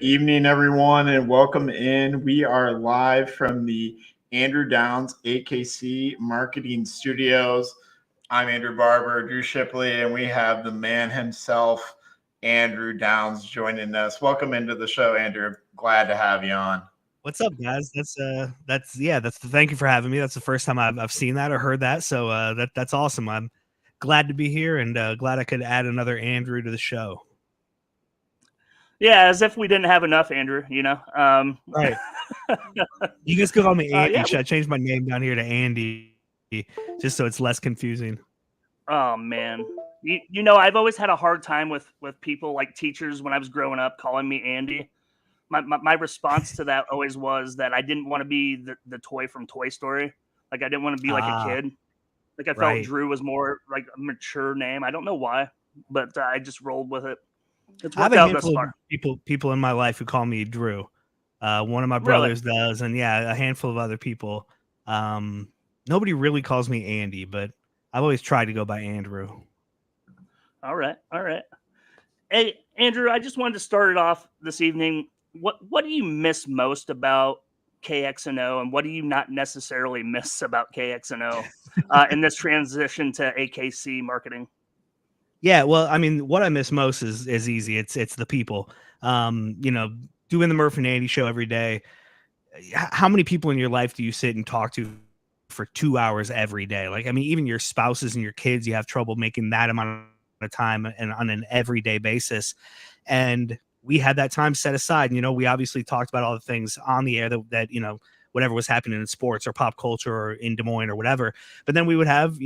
evening, everyone, and welcome in. We are live from the Andrew Downs AKC Marketing Studios. I'm Andrew Barber, Drew Shipley, and we have the man himself, Andrew Downs, joining us. Welcome into the show, Andrew. Glad to have you on. What's up, guys? That's thank you for having me. That's the first time I've seen that or heard that, so that's awesome. I'm glad to be here and glad I could add another Andrew to the show. Yeah, as if we didn't have enough, Andrew, Right. You guys could call me Andy. yeah. Should I change my name down here to Andy just so it's less confusing? Oh, man. I've always had a hard time with people like teachers when I was growing up calling me Andy. My response to that always was that I didn't want to be the toy from Toy Story. Like, I didn't want to be like a kid. Like, I felt Drew was more like a mature name. I don't know why, but I just rolled with it. It's I have worked a out thus handful far. of people in my life who call me Drew. One of my brothers does, and yeah, a handful of other people. Nobody really calls me Andy, but I've always tried to go by Andrew. All right. Hey, Andrew, I just wanted to start it off this evening. What do you miss most about KXNO, and what do you not necessarily miss about KXNO in this transition to AKC marketing? Yeah, well, I mean, what I miss most is easy. It's the people. Doing the Murph and Andy show every day. How many people in your life do you sit and talk to for 2 hours every day? Like, I mean, even your spouses and your kids, you have trouble making that amount of time and on an everyday basis. And we had that time set aside. We obviously talked about all the things on the air that whatever was happening in sports or pop culture or in Des Moines or whatever. But then we would have,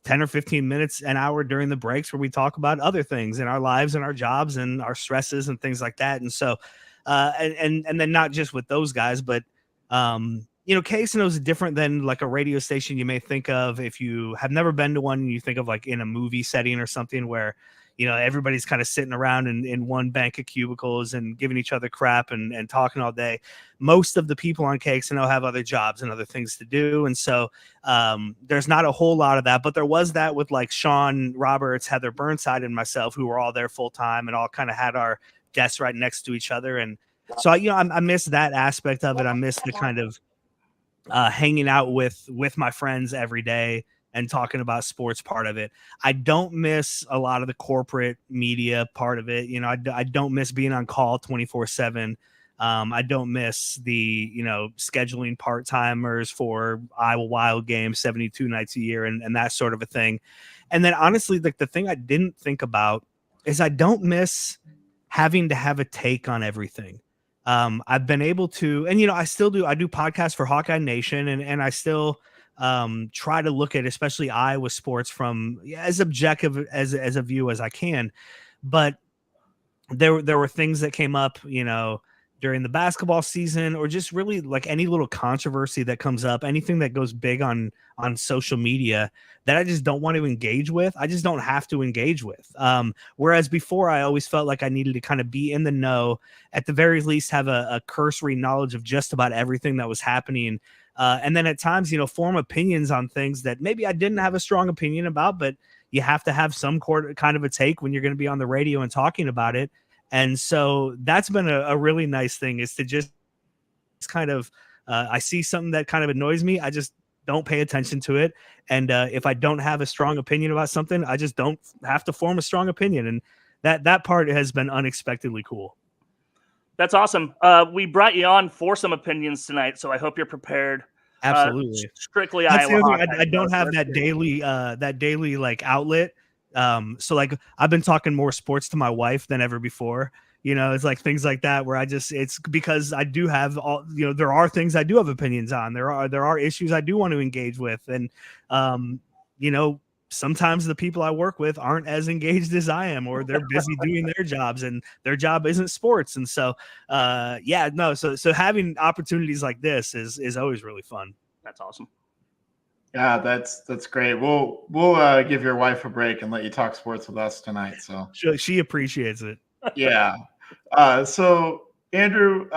10 or 15 minutes, an hour during the breaks where we talk about other things in our lives and our jobs and our stresses and things like that. And so, and then not just with those guys, but, KXNO is different than like a radio station you may think of if you have never been to one and you think of like in a movie setting or something where, everybody's kind of sitting around in one bank of cubicles and giving each other crap and talking all day. Most of the people on KXNO have other jobs and other things to do. And so there's not a whole lot of that, but there was that with like Sean Roberts, Heather Burnside, and myself, who were all there full time and all kind of had our desks right next to each other. And so, I miss that aspect of it. I miss the kind of hanging out with my friends every day and talking about sports part of it. I don't miss a lot of the corporate media part of it. I don't miss being on call 24/7. I don't miss the, scheduling part-timers for Iowa Wild games 72 nights a year and that sort of a thing. And then honestly, like the thing I didn't think about is I don't miss having to have a take on everything. I've been able to, and I still do. I do podcasts for Hawkeye Nation, and I still try to look at especially Iowa sports from as objective as a view as I can. But there were things that came up, during the basketball season, or just really like any little controversy that comes up, anything that goes big on social media that I just don't want to engage with. I just don't have to engage with. Whereas before I always felt like I needed to kind of be in the know, at the very least have a cursory knowledge of just about everything that was happening. And then at times, form opinions on things that maybe I didn't have a strong opinion about, but you have to have some kind of a take when you're going to be on the radio and talking about it. And so that's been a really nice thing, is to just kind of, I see something that kind of annoys me. I just don't pay attention to it. And if I don't have a strong opinion about something, I just don't have to form a strong opinion. And that part has been unexpectedly cool. That's awesome. We brought you on for some opinions tonight, so I hope you're prepared. Absolutely. Strictly That's Iowa. I don't have that daily like outlet. So like I've been talking more sports to my wife than ever before. It's like things like that where it's because I do have all, there are things I do have opinions on. There are issues I do want to engage with. And, sometimes the people I work with aren't as engaged as I am, or they're busy doing their jobs and their job isn't sports. And so, so having opportunities like this is always really fun. That's awesome. Yeah, that's great. We'll give your wife a break and let you talk sports with us tonight. So she appreciates it. Yeah. So Andrew,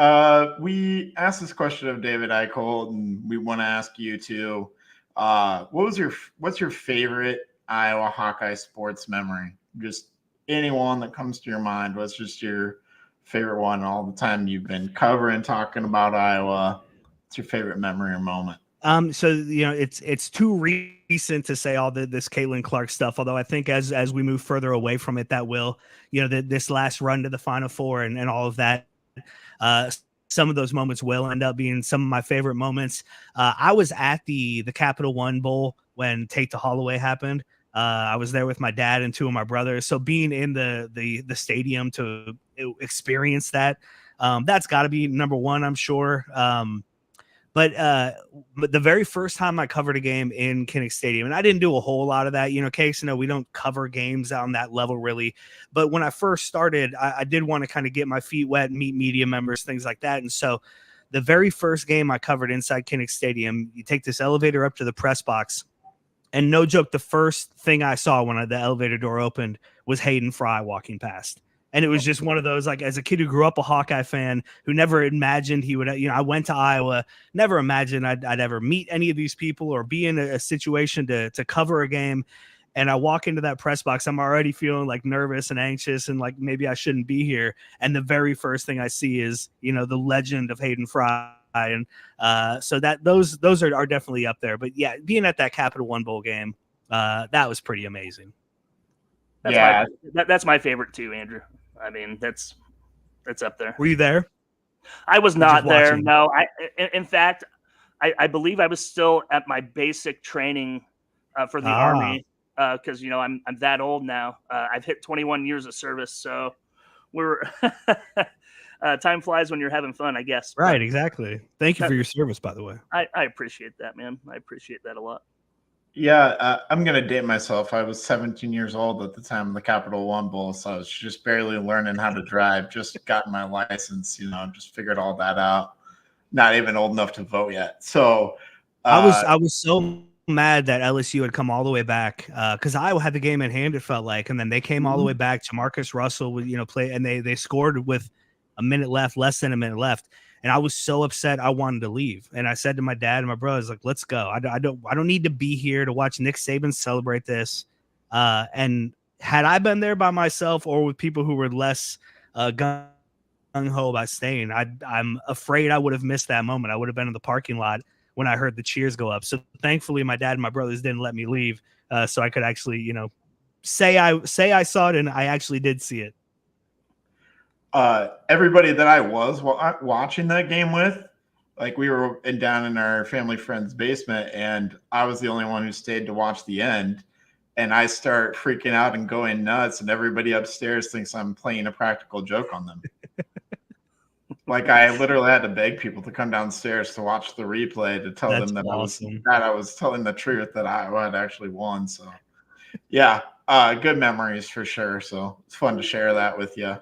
we asked this question of David Eichholt, and we want to ask you too. What's your favorite Iowa Hawkeye sports memory? Just anyone that comes to your mind. What's just your favorite one all the time you've been covering, talking about Iowa? What's your favorite memory or moment? So it's too recent to say all this Caitlin Clark stuff. Although I think as we move further away from it, that will, this last run to the Final Four and all of that, some of those moments will end up being some of my favorite moments. I was at the Capital One Bowl when Tate to Holloway happened. I was there with my dad and two of my brothers. So being in the stadium to experience that, that's got to be number one, I'm sure. But the very first time I covered a game in Kinnick Stadium, and I didn't do a whole lot of that, Case, we don't cover games on that level really. But when I first started, I did want to kind of get my feet wet, meet media members, things like that. And so the very first game I covered inside Kinnick Stadium, you take this elevator up to the press box. And no joke, the first thing I saw when the elevator door opened was Hayden Fry walking past. And it was just one of those, like, as a kid who grew up a Hawkeye fan, who never imagined he would, I went to Iowa, never imagined I'd ever meet any of these people or be in a situation to cover a game. And I walk into that press box, I'm already feeling like nervous and anxious and like maybe I shouldn't be here. And the very first thing I see is, the legend of Hayden Fry. And so that those are definitely up there. But yeah, being at that Capital One Bowl game, that was pretty amazing. That's my favorite too, Andrew. I mean, that's up there. Were you there? I was not there. No, in fact, I believe I was still at my basic training for the Army because I'm that old now. I've hit 21 years of service, so we're time flies when you're having fun, I guess. Right, exactly. Thank you for your service, by the way. I appreciate that, man. I appreciate that a lot. Yeah, I'm going to date myself. I was 17 years old at the time of the Capital One Bowl, so I was just barely learning how to drive, just got my license, just figured all that out. Not even old enough to vote yet. So I was so mad that LSU had come all the way back because Iowa had the game in hand, it felt like, and then they came all the way back. Jamarcus Russell would, play, and they scored with a minute left, less than a minute left. And I was so upset I wanted to leave. And I said to my dad and my brothers, like, let's go. I don't need to be here to watch Nick Saban celebrate this. And had I been there by myself or with people who were less gung-ho about staying, I'm afraid I would have missed that moment. I would have been in the parking lot when I heard the cheers go up. So thankfully my dad and my brothers didn't let me leave. So I could actually, say I saw it and I actually did see it. Everybody that I was watching that game with, like we were down in our family friend's basement and I was the only one who stayed to watch the end, and I start freaking out and going nuts and everybody upstairs thinks I'm playing a practical joke on them. Like I literally had to beg people to come downstairs to watch the replay to tell them that awesome. I was telling the truth, that Iowa had actually won. So yeah, good memories for sure. So it's fun to share that with you.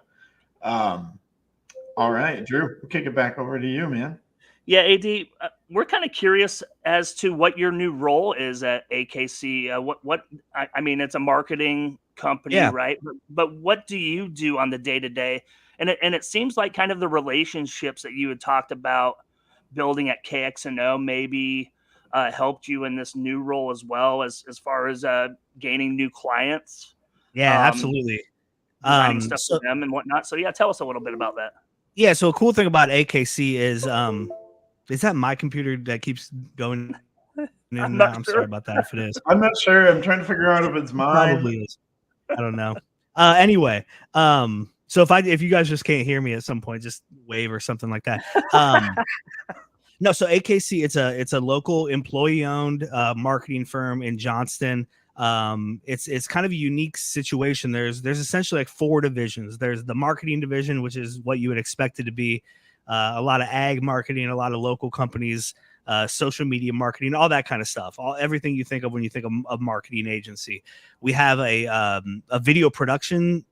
All right, Drew, we'll kick it back over to you, man. Yeah, AD, we're kind of curious as to what your new role is at AKC. I mean, it's a marketing company, right? But what do you do on the day-to-day? And it seems like kind of the relationships that you had talked about building at KXNO maybe helped you in this new role as well as far as gaining new clients. Yeah, absolutely. Designing stuff for them and whatnot. So yeah, tell us a little bit about that. Yeah, so a cool thing about AKC is that my computer that keeps going? I'm sorry about that if it is. I'm not sure. I'm trying to figure out if it's mine. Probably is. I don't know. Anyway, so if you guys just can't hear me at some point, just wave or something like that. No, so AKC, it's a local employee-owned marketing firm in Johnston. It's kind of a unique situation. There's essentially like 4 divisions. There's the marketing division, which is what you would expect it to be. A lot of ag marketing, a lot of local companies, social media marketing, all that kind of stuff. Everything you think of when you think of a marketing agency. We have a video production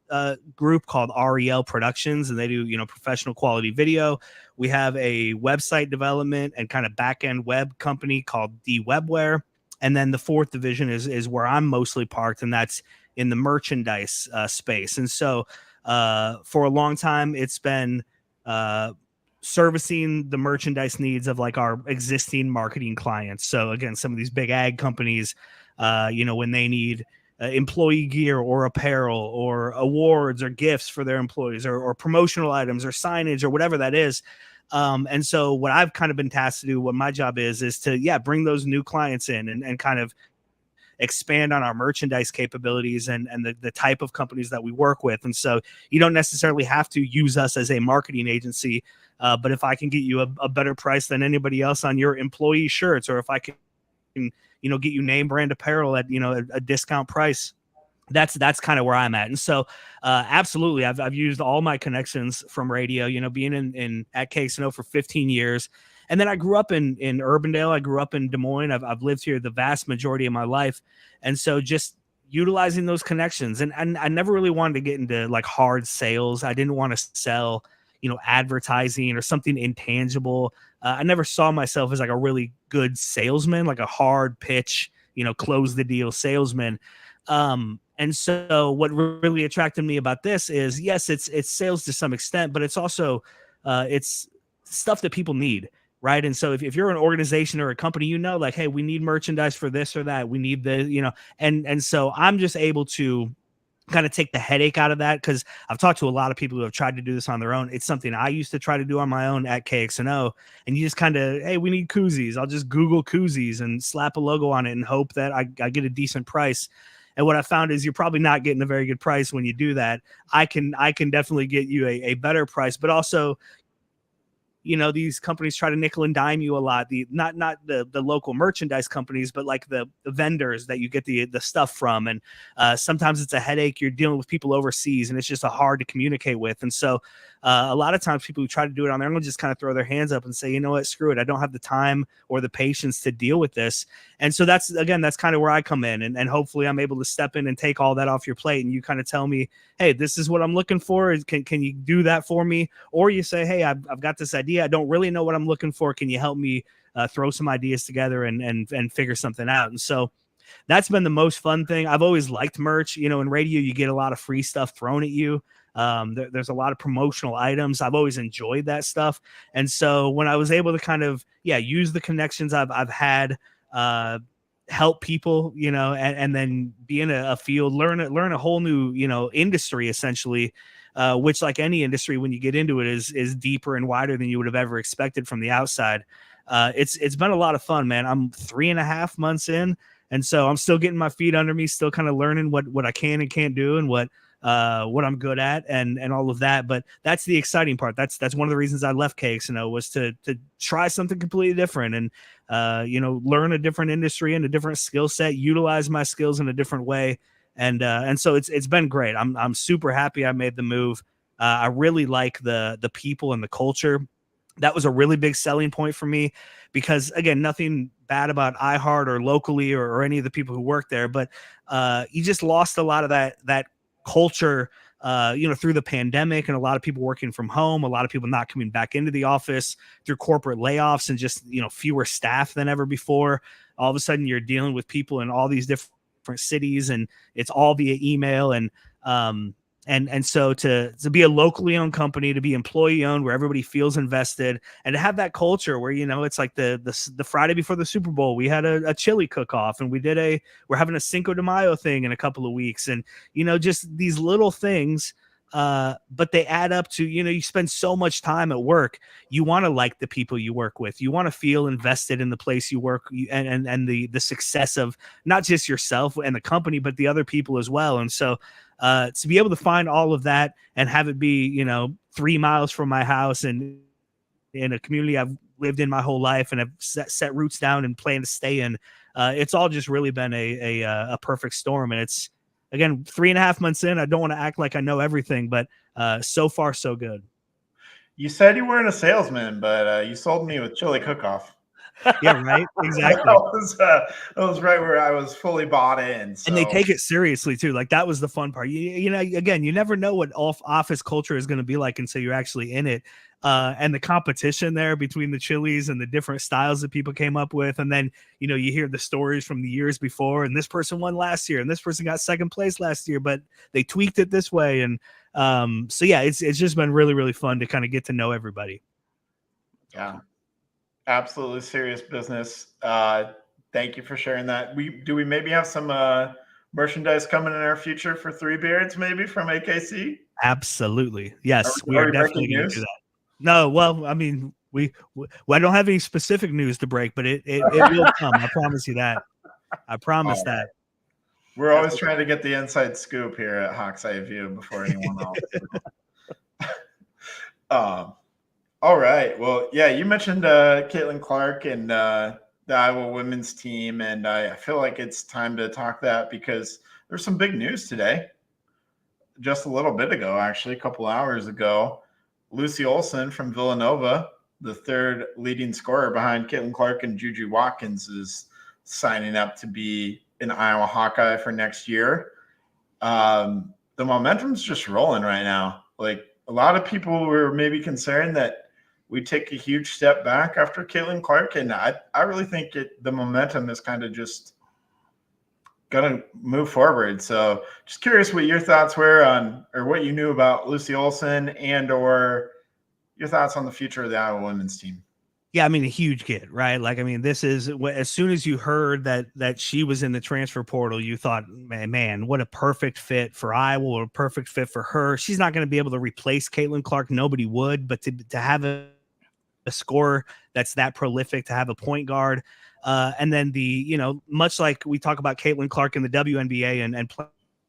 group called REL Productions, and they do professional quality video. We have a website development and kind of back-end web company called DWebware. And then the 4th division is where I'm mostly parked, and that's in the merchandise space. And so for a long time, it's been servicing the merchandise needs of like our existing marketing clients. So again, some of these big ag companies, when they need employee gear or apparel or awards or gifts for their employees, or promotional items or signage or whatever that is. And so what I've kind of been tasked to do, what my job is to bring those new clients in and kind of expand on our merchandise capabilities and the type of companies that we work with. And so you don't necessarily have to use us as a marketing agency, but if I can get you a better price than anybody else on your employee shirts, or if I can, get you name brand apparel at, a discount price, that's kind of where I'm at. And so absolutely, I've used all my connections from radio, being in at KXNO for 15 years. And then I grew up in Urbandale. I grew up in Des Moines. I've lived here the vast majority of my life. And so just utilizing those connections, and I never really wanted to get into like hard sales. I didn't want to sell, advertising or something intangible. I never saw myself as like a really good salesman, like a hard pitch, close the deal salesman. And so what really attracted me about this is, yes, it's sales to some extent, but it's also it's stuff that people need. Right. And so if you're an organization or a company, like, hey, we need merchandise for this or that, we need the, and so I'm just able to kind of take the headache out of that, because I've talked to a lot of people who have tried to do this on their own. It's something I used to try to do on my own at KXNO. And you just kind of, hey, we need koozies. I'll just Google koozies and slap a logo on it and hope that I get a decent price. And what I found is you're probably not getting a very good price when you do that. I can definitely get you a better price, but also, these companies try to nickel and dime you a lot. Not the local merchandise companies, but like the vendors that you get the stuff from. And sometimes it's a headache. You're dealing with people overseas, and it's just hard to communicate with. And so a lot of times people who try to do it on their own just kind of throw their hands up and say, you know what, screw it. I don't have the time or the patience to deal with this. And so that's kind of where I come in. And hopefully I'm able to step in and take all that off your plate. And you kind of tell me, hey, this is what I'm looking for. Can you do that for me? Or you say, hey, I've got this idea. I don't really know what I'm looking for. Can you help me throw some ideas together and figure something out? And so that's been the most fun thing. I've always liked merch. In radio, you get a lot of free stuff thrown at you. There's a lot of promotional items. I've always enjoyed that stuff. And so when I was able to kind of, use the connections I've had, help people, and then be in a field, learn a whole new, industry essentially, which, like any industry, when you get into it, is deeper and wider than you would have ever expected from the outside. It's been a lot of fun, man. I'm 3.5 months in, and so I'm still getting my feet under me, still kind of learning what I can and can't do, and what I'm good at, and all of that. But that's the exciting part. That's one of the reasons I left KXNO, was to try something completely different, and learn a different industry and a different skill set, utilize my skills in a different way. And so it's been great. I'm super happy I made the move. I really like the people and the culture. That was a really big selling point for me, because again, nothing bad about iHeart or locally or any of the people who work there, but you just lost a lot of that culture, through the pandemic, and a lot of people working from home, a lot of people not coming back into the office through corporate layoffs, and just, fewer staff than ever before. All of a sudden you're dealing with people in all these different cities, and it's all via email. And so to be a locally owned company, to be employee owned, where everybody feels invested, and to have that culture where, it's like the Friday before the Super Bowl, we had a chili cook off, and we're having a Cinco de Mayo thing in a couple of weeks. And, just these little things, but they add up to, you spend so much time at work. You want to like the people you work with. You want to feel invested in the place you work, and the success of not just yourself and the company, but the other people as well. And so to be able to find all of that and have it be, 3 miles from my house, and in a community I've lived in my whole life and have set roots down and plan to stay in, it's all just really been a perfect storm. And it's, again, 3.5 months in. I don't want to act like I know everything, but so far so good. You said you weren't a salesman, but you sold me with chili cook-off. Yeah, right. Exactly. That was right where I was fully bought in. So. And they take it seriously too. Like, that was the fun part. Again, you never know what office culture is going to be like until you're actually in it. And the competition there between the chilies and the different styles that people came up with. And then, you hear the stories from the years before, and this person won last year, and this person got second place last year, but they tweaked it this way. And so, yeah, it's just been really, really fun to kind of get to know everybody. Yeah. Absolutely serious business. Thank you for sharing that. Do we maybe have some merchandise coming in our future for Three Beards, maybe from AKC? Absolutely. Yes, we are are we definitely breaking going to news? do that. No, well, I mean, I don't have any specific news to break, but it will come. I promise you that. I promise All right. that. We're always trying to get the inside scoop here at Hawk's Eye View before anyone else. All right. Well, yeah, you mentioned Caitlin Clark and the Iowa women's team, and I feel like it's time to talk that because there's some big news today. Just a little bit ago, actually, a couple hours ago, Lucy Olson from Villanova, the third leading scorer behind Caitlin Clark and Juju Watkins, is signing up to be an Iowa Hawkeye for next year. The momentum's just rolling right now. Like, a lot of people were maybe concerned that we take a huge step back after Caitlin Clark, and I really think the momentum is kind of just going to move forward. So just curious what your thoughts were on, or what you knew about Lucy Olson, and or your thoughts on the future of the Iowa women's team. Yeah, I mean, a huge kid, right? Like, I mean, this is as soon as you heard that she was in the transfer portal, you thought, man, what a perfect fit for Iowa, or a perfect fit for her. She's not going to be able to replace Caitlin Clark. Nobody would, but to have a scorer that's that prolific, to have a point guard, and then much like we talk about Caitlin Clark in the WNBA and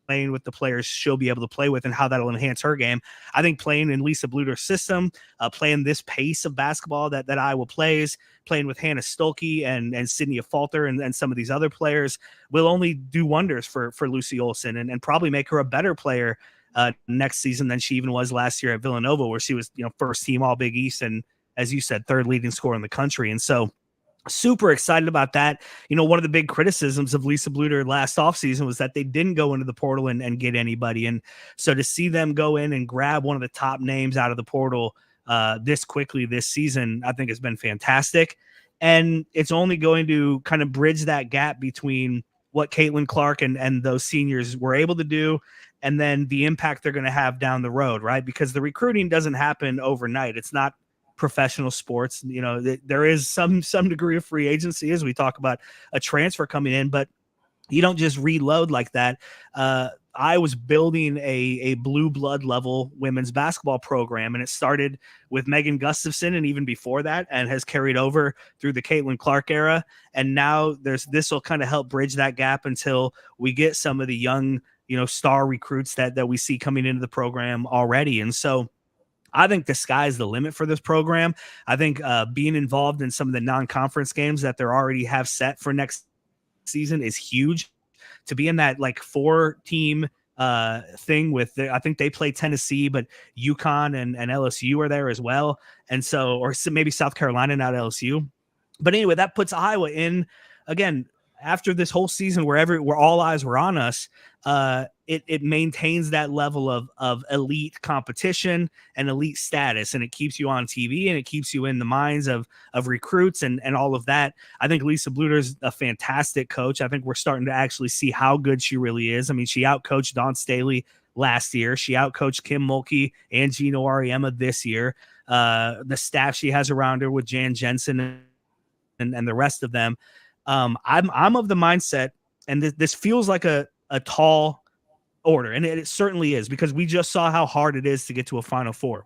playing with the players she'll be able to play with and how that'll enhance her game. I think playing in Lisa Bluder's system, playing this pace of basketball that Iowa plays, playing with Hannah Stolke and Sydney Falter and some of these other players will only do wonders for Lucy Olson and probably make her a better player next season than she even was last year at Villanova, where she was, first team All Big East and, as you said, third leading scorer in the country. And so super excited about that. One of the big criticisms of Lisa Bluder last offseason was that they didn't go into the portal and get anybody. And so to see them go in and grab one of the top names out of the portal this quickly this season, I think has been fantastic. And it's only going to kind of bridge that gap between what Caitlin Clark and those seniors were able to do, and then the impact they're going to have down the road, right? Because the recruiting doesn't happen overnight. It's not professional sports. There is some degree of free agency as we talk about a transfer coming in, but you don't just reload like that. I was building a blue blood level women's basketball program, and it started with Megan Gustafson and even before that, and has carried over through the Caitlin Clark era. And now this will kind of help bridge that gap until we get some of the young, star recruits that we see coming into the program already. And so I think the sky's the limit for this program. I think being involved in some of the non-conference games that they already have set for next season is huge. To be in that like 4-team thing with, I think they play Tennessee, but UConn and LSU are there as well. And so, or maybe South Carolina, not LSU. But anyway, that puts Iowa in, again, after this whole season where all eyes were on us, it maintains that level of elite competition and elite status, and it keeps you on TV and it keeps you in the minds of recruits and all of that. I think Lisa Bluder's a fantastic coach. I think we're starting to actually see how good she really is. I mean, she outcoached Dawn Staley last year. She outcoached Kim Mulkey and Gino Auriemma this year. The staff she has around her with Jan Jensen and the rest of them. I'm of the mindset, and this feels like a tall order, and it certainly is, because we just saw how hard it is to get to a Final Four.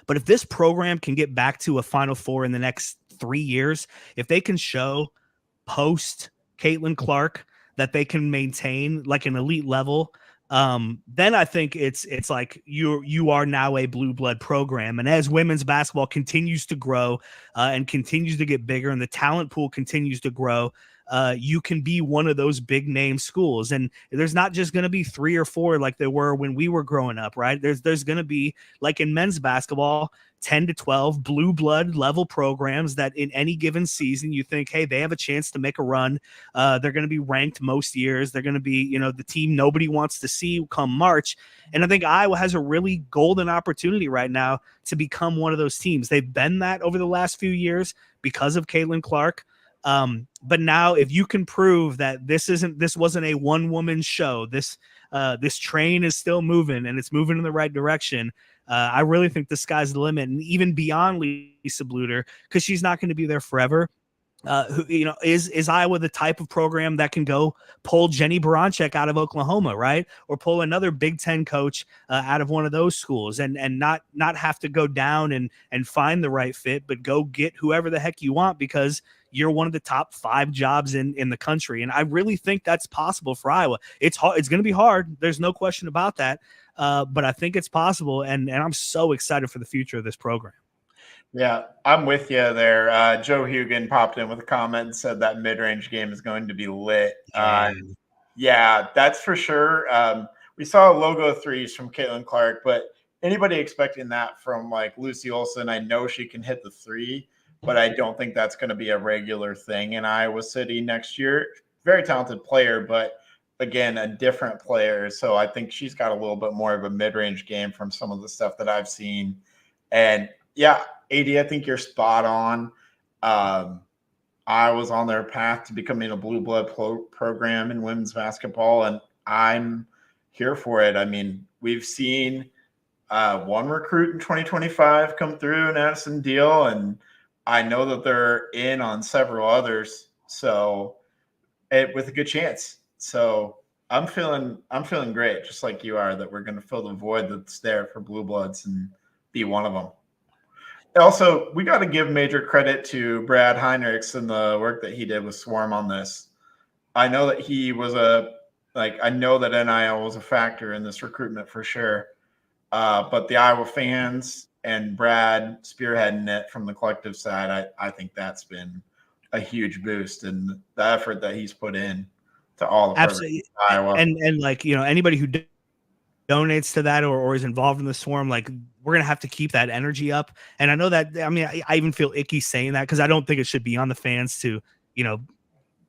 But if this program can get back to a Final Four in the next 3 years, if they can show post Caitlin Clark that they can maintain like an elite level, then I think it's like you are now a blue blood program. And as women's basketball continues to grow and continues to get bigger, and the talent pool continues to grow, you can be one of those big name schools. And there's not just going to be 3 or 4 like there were when we were growing up, right? There's going to be, like in men's basketball, 10 to 12 blue blood level programs that in any given season you think, hey, they have a chance to make a run. They're going to be ranked most years. They're going to be, the team nobody wants to see come March. And I think Iowa has a really golden opportunity right now to become one of those teams. They've been that over the last few years because of Caitlin Clark. But now if you can prove that this wasn't a one-woman show, this train is still moving and it's moving in the right direction, I really think the sky's the limit. And even beyond Lisa Bluder, because she's not going to be there forever, Is Iowa the type of program that can go pull Jenny Baranczyk out of Oklahoma, right? Or pull another Big Ten coach out of one of those schools and not have to go down and find the right fit, but go get whoever the heck you want because you're one of the top 5 jobs in the country. And I really think that's possible for Iowa. It's hard. It's going to be hard. There's no question about that. But I think it's possible. And I'm so excited for the future of this program. Yeah, I'm with you there. Joe Hugan popped in with a comment and said that mid-range game is going to be lit. Yeah, that's for sure. We saw logo threes from Caitlin Clark, but anybody expecting that from like Lucy Olson, I know she can hit the three, but I don't think that's going to be a regular thing in Iowa City next year. Very talented player, but again, a different player. So I think she's got a little bit more of a mid-range game from some of the stuff that I've seen. And yeah, AD, I think you're spot on. I was on their path to becoming a blue blood program in women's basketball, and I'm here for it. I mean, we've seen one recruit in 2025 come through in Addison Deal, and I know that they're in on several others. So with a good chance. So I'm feeling great, just like you are, that we're going to fill the void that's there for blue bloods and be one of them. Also, we got to give major credit to Brad Heinrichs and the work that he did with Swarm on this. I know that he was I know that NIL was a factor in this recruitment for sure. But the Iowa fans and Brad spearheading it from the collective side, I think that's been a huge boost in the effort that he's put in to all the absolutely Iowa. And like, anybody who donates to that or is involved in the Swarm, like, we're going to have to keep that energy up. And I know that, I mean, I even feel icky saying that because I don't think it should be on the fans to,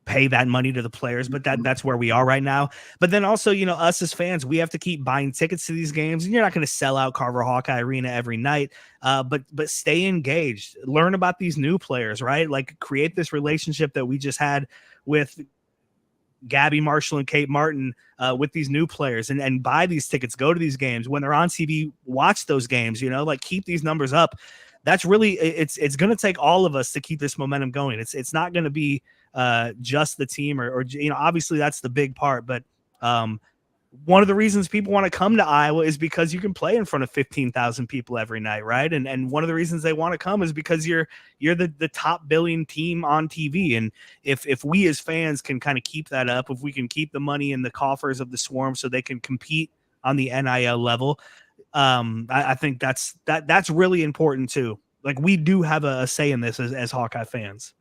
pay that money to the players, but that's where we are right now. But then also, us as fans, we have to keep buying tickets to these games, and you're not going to sell out Carver Hawkeye Arena every night. But stay engaged, learn about these new players, right? Like, create this relationship that we just had with Gabby Marshall and Kate Martin with these new players, and buy these tickets, go to these games when they're on TV, watch those games, like, keep these numbers up. That's really, it's going to take all of us to keep this momentum going. It's not going to be just the team or obviously that's the big part, but one of the reasons people want to come to Iowa is because you can play in front of 15,000 people every night, right? And one of the reasons they want to come is because you're the top billing team on TV. And if we as fans can kind of keep that up, if we can keep the money in the coffers of the Swarm so they can compete on the NIL level, I think that's really important too. Like, we do have a say in this as Hawkeye fans.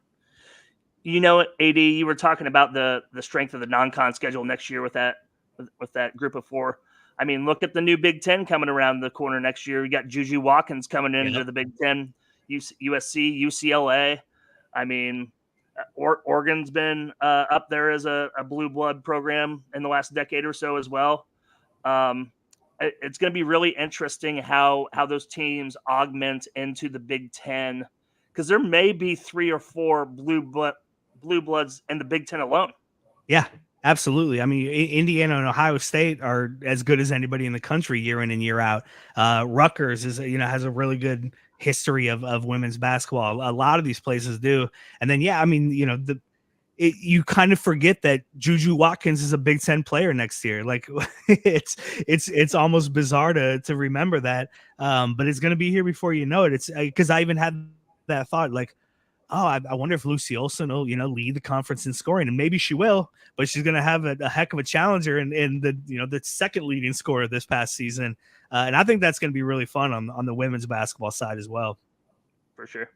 AD, you were talking about the strength of the non-con schedule next year with that group of 4. I mean, look at the new Big Ten coming around the corner next year. We got Juju Watkins coming into the Big Ten, USC, UCLA. I mean, Oregon's been up there as a blue blood program in the last decade or so as well. It's going to be really interesting how those teams augment into the Big Ten, because there may be 3 or 4 blue bloods in the Big Ten alone. Yeah, absolutely. I mean, Indiana and Ohio State are as good as anybody in the country year in and year out. Rutgers has a really good history of women's basketball. A lot of these places do. And then, I mean, you kind of forget that Juju Watkins is a Big Ten player next year. Like, it's almost bizarre to remember that. But it's going to be here before you know it. It's because I even had that thought, like, I wonder if Lucy Olson will, lead the conference in scoring, and maybe she will, but she's going to have a heck of a challenger in the, the second leading scorer this past season. And I think that's going to be really fun on the women's basketball side as well. For sure.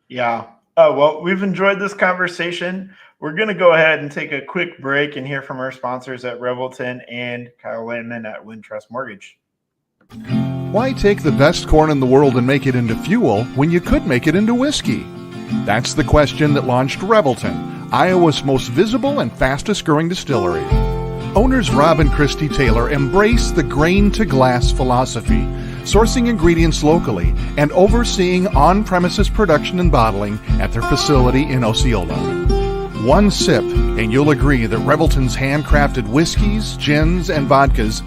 Yeah. Oh, well, we've enjoyed this conversation. We're going to go ahead and take a quick break and hear from our sponsors at Revelton and Kyle Landman at Wintrust Mortgage. Why take the best corn in the world and make it into fuel when you could make it into whiskey? That's the question that launched Revelton, Iowa's most visible and fastest growing distillery. Owners Rob and Christy Taylor embrace the grain-to-glass philosophy, sourcing ingredients locally and overseeing on-premises production and bottling at their facility in Osceola. One sip and you'll agree that Revelton's handcrafted whiskeys, gins, and vodkas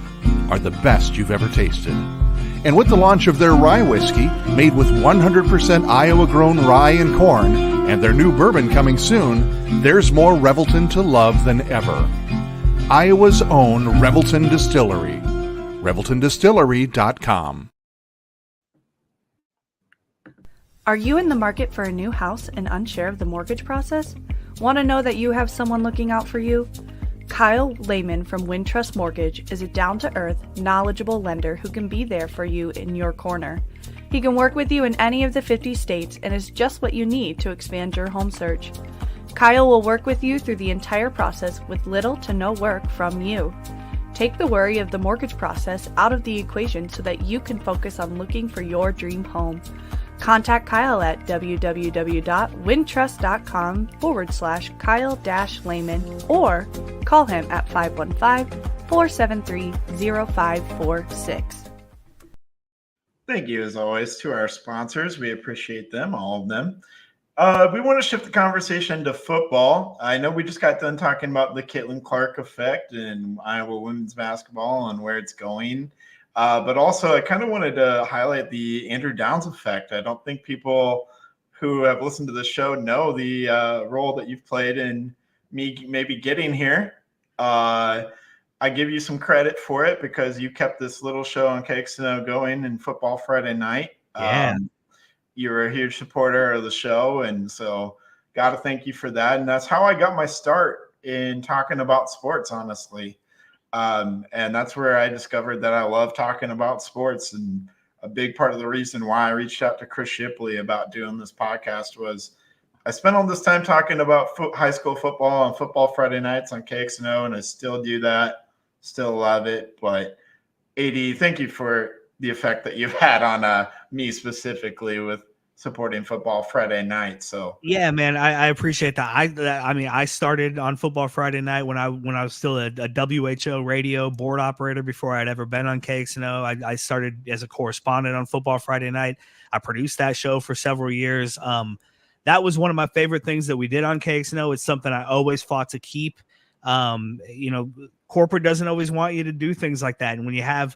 are the best you've ever tasted. And with the launch of their rye whiskey, made with 100% Iowa-grown rye and corn, and their new bourbon coming soon, there's more Revelton to love than ever. Iowa's own Revelton Distillery. ReveltonDistillery.com. Are you in the market for a new house and unsure of the mortgage process? Want to know that you have someone looking out for you? Kyle Lehman from Wintrust Mortgage is a down-to-earth, knowledgeable lender who can be there for you in your corner. He can work with you in any of the 50 states and is just what you need to expand your home search. Kyle will work with you through the entire process with little to no work from you. Take the worry of the mortgage process out of the equation so that you can focus on looking for your dream home. Contact Kyle at www.wintrust.com/Kyle-Lehman or call him at 515-473-0546. Thank you, as always, to our sponsors. We appreciate them, all of them. We want to shift the conversation to football. I know we just got done talking about the Caitlin Clark effect and Iowa women's basketball and where it's going. But also, I kind of wanted to highlight the Andrew Downs effect. I don't think people who have listened to the show know the role that you've played in me maybe getting here. I give you some credit for it because you kept this little show on KXNO going in Football Friday Night. Yeah. You were a huge supporter of the show, and so got to thank you for that. And that's how I got my start in talking about sports, honestly. And that's where I discovered that I love talking about sports. And a big part of the reason why I reached out to Chris Shipley about doing this podcast was I spent all this time talking about high school football on Football Friday Nights on KXNO, and I still do that, still love it. But AD, thank you for the effect that you've had on me specifically with supporting Football Friday Night. So yeah, man, I appreciate that. I mean, I started on Football Friday Night when I was still a WHO radio board operator before I'd ever been on KXNO. I started as a correspondent on Football Friday Night. I produced that show for several years. That was one of my favorite things that we did on KXNO. It's something I always fought to keep. Corporate doesn't always want you to do things like that. And when you have,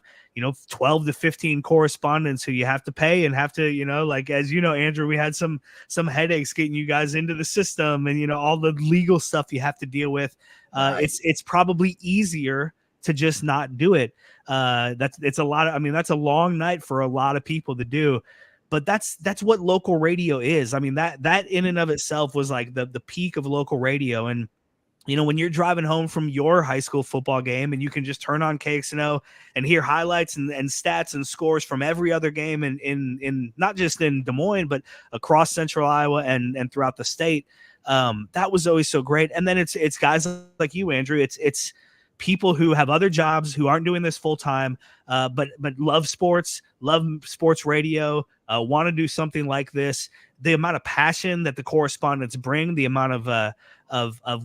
12 to 15 correspondents who you have to pay and have to, like, as you know, Andrew, we had some headaches getting you guys into the system and, all the legal stuff you have to deal with. Right. It's probably easier to just not do it. That's a lot of, that's a long night for a lot of people to do. But that's what local radio is. I mean, that in and of itself was like the peak of local radio. And when you're driving home from your high school football game and you can just turn on KXNO and hear highlights and stats and scores from every other game in not just in Des Moines, but across Central Iowa and throughout the state, that was always so great. And then it's guys like you, Andrew. It's people who have other jobs who aren't doing this full time, but love sports radio, want to do something like this. The amount of passion that the correspondents bring, the amount of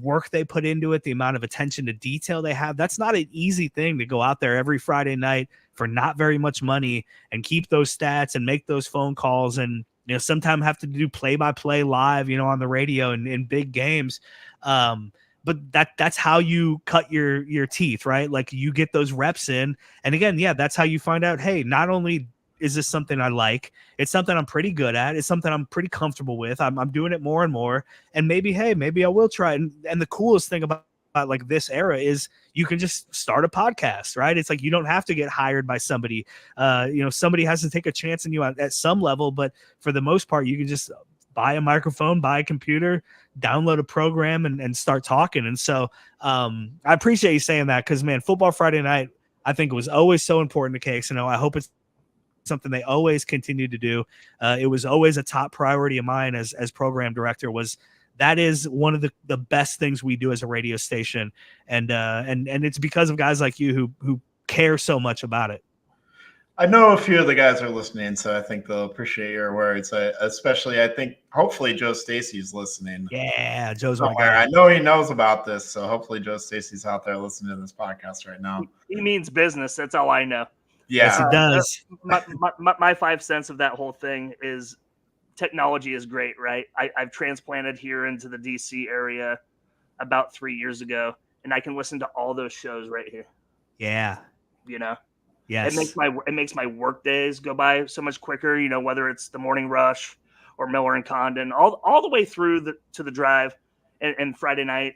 work they put into it, the amount of attention to detail they have. That's not an easy thing to go out there every Friday night for not very much money and keep those stats and make those phone calls and, sometimes have to do play-by-play live, on the radio and in big games. But that's how you cut your teeth, right? Like you get those reps in. And again, yeah, that's how you find out, hey, not only is this something I like, it's something I'm pretty good at, it's something I'm pretty comfortable with. I'm doing it more and more. And maybe I will try it. And the coolest thing about like this era is you can just start a podcast, right? It's like you don't have to get hired by somebody. Somebody has to take a chance on you at some level, but for the most part, you can just buy a microphone, buy a computer, download a program and start talking. And so I appreciate you saying that because, man, Football Friday Night, I think it was always so important to KXNO. I hope it's something they always continue to do. It was always a top priority of mine as program director. That is one of the best things we do as a radio station, and it's because of guys like you who care so much about it. I know a few of the guys are listening, so I think they'll appreciate your words. I think hopefully Joe Stacy's listening. Yeah, Joe's my guy. I know he knows about this, so hopefully Joe Stacy's out there listening to this podcast right now. He means business. That's all I know. Yeah, yes, it does. My 5 cents of that whole thing is technology is great, right? I've transplanted here into the DC area about 3 years ago, and I can listen to all those shows right here. Yeah. Yes. It makes my work days go by so much quicker, whether it's the morning rush Miller and Condon, all the way through to the drive and Friday night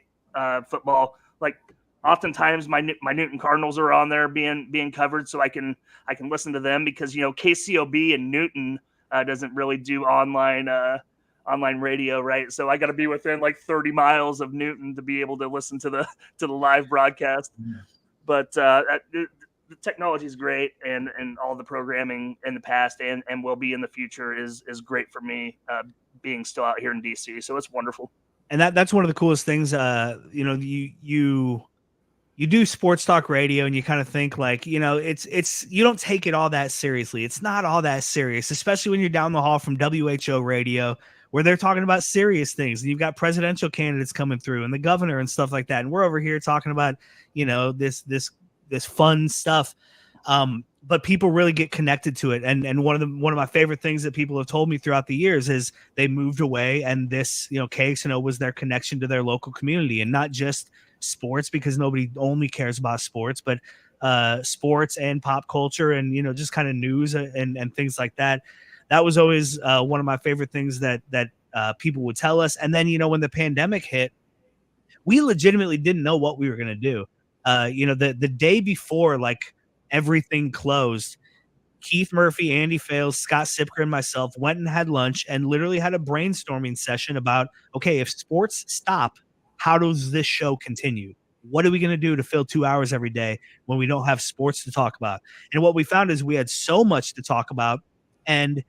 football. Like oftentimes my Newton Cardinals are on there being covered, so I can listen to them because KCOB and Newton doesn't really do online radio, right? So I got to be within like 30 miles of Newton to be able to listen to the live broadcast. Yeah. But the technology is great, and all the programming in the past and will be in the future is great for me being still out here in DC. So it's wonderful. And that's one of the coolest things. You do sports talk radio and you kind of think like, it's you don't take it all that seriously. It's not all that serious, especially when you're down the hall from WHO radio where they're talking about serious things. And you've got presidential candidates coming through and the governor and stuff like that. And we're over here talking about, this fun stuff. But people really get connected to it. And one of my favorite things that people have told me throughout the years is they moved away and this, KXNO was their connection to their local community, and not just sports, because nobody only cares about sports, but sports and pop culture and, just kind of news and things like that. That was always one of my favorite things that people would tell us. And then, when the pandemic hit, we legitimately didn't know what we were going to do. The day before, like, everything closed, Keith Murphy, Andy Fales, Scott Sipker, and myself went and had lunch and literally had a brainstorming session about, okay, if sports stop, how does this show continue? What are we going to do to fill 2 hours every day when we don't have sports to talk about? And what we found is we had so much to talk about. And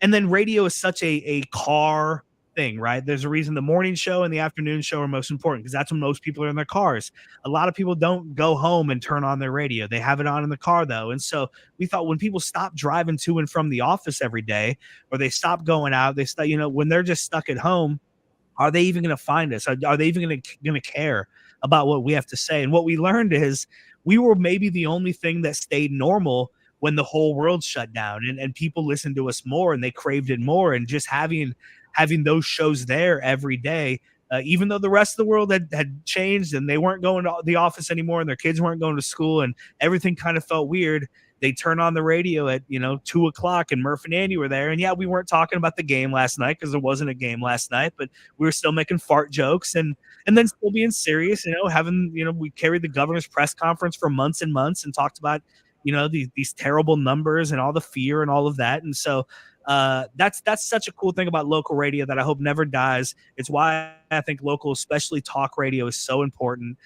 then radio is such a car thing, right? There's a reason the morning show and the afternoon show are most important, because that's when most people are in their cars. A lot of people don't go home and turn on their radio. They have it on in the car though. And so we thought when people stop driving to and from the office every day, or they stop going out, they start, when they're just stuck at home, are they even going to find us? Are they even going to care about what we have to say? And what we learned is we were maybe the only thing that stayed normal when the whole world shut down, and people listened to us more and they craved it more. And just having those shows there every day, even though the rest of the world had changed and they weren't going to the office anymore and their kids weren't going to school and everything kind of felt weird, they turned on the radio at 2:00 and Murph and Andy were there. And yeah, we weren't talking about the game last night because there wasn't a game last night, but we were still making fart jokes and then still being serious, we carried the governor's press conference for months and months and talked about these terrible numbers and all the fear and all of that. And so that's such a cool thing about local radio that I hope never dies. It's why I think local, especially talk radio, is so important,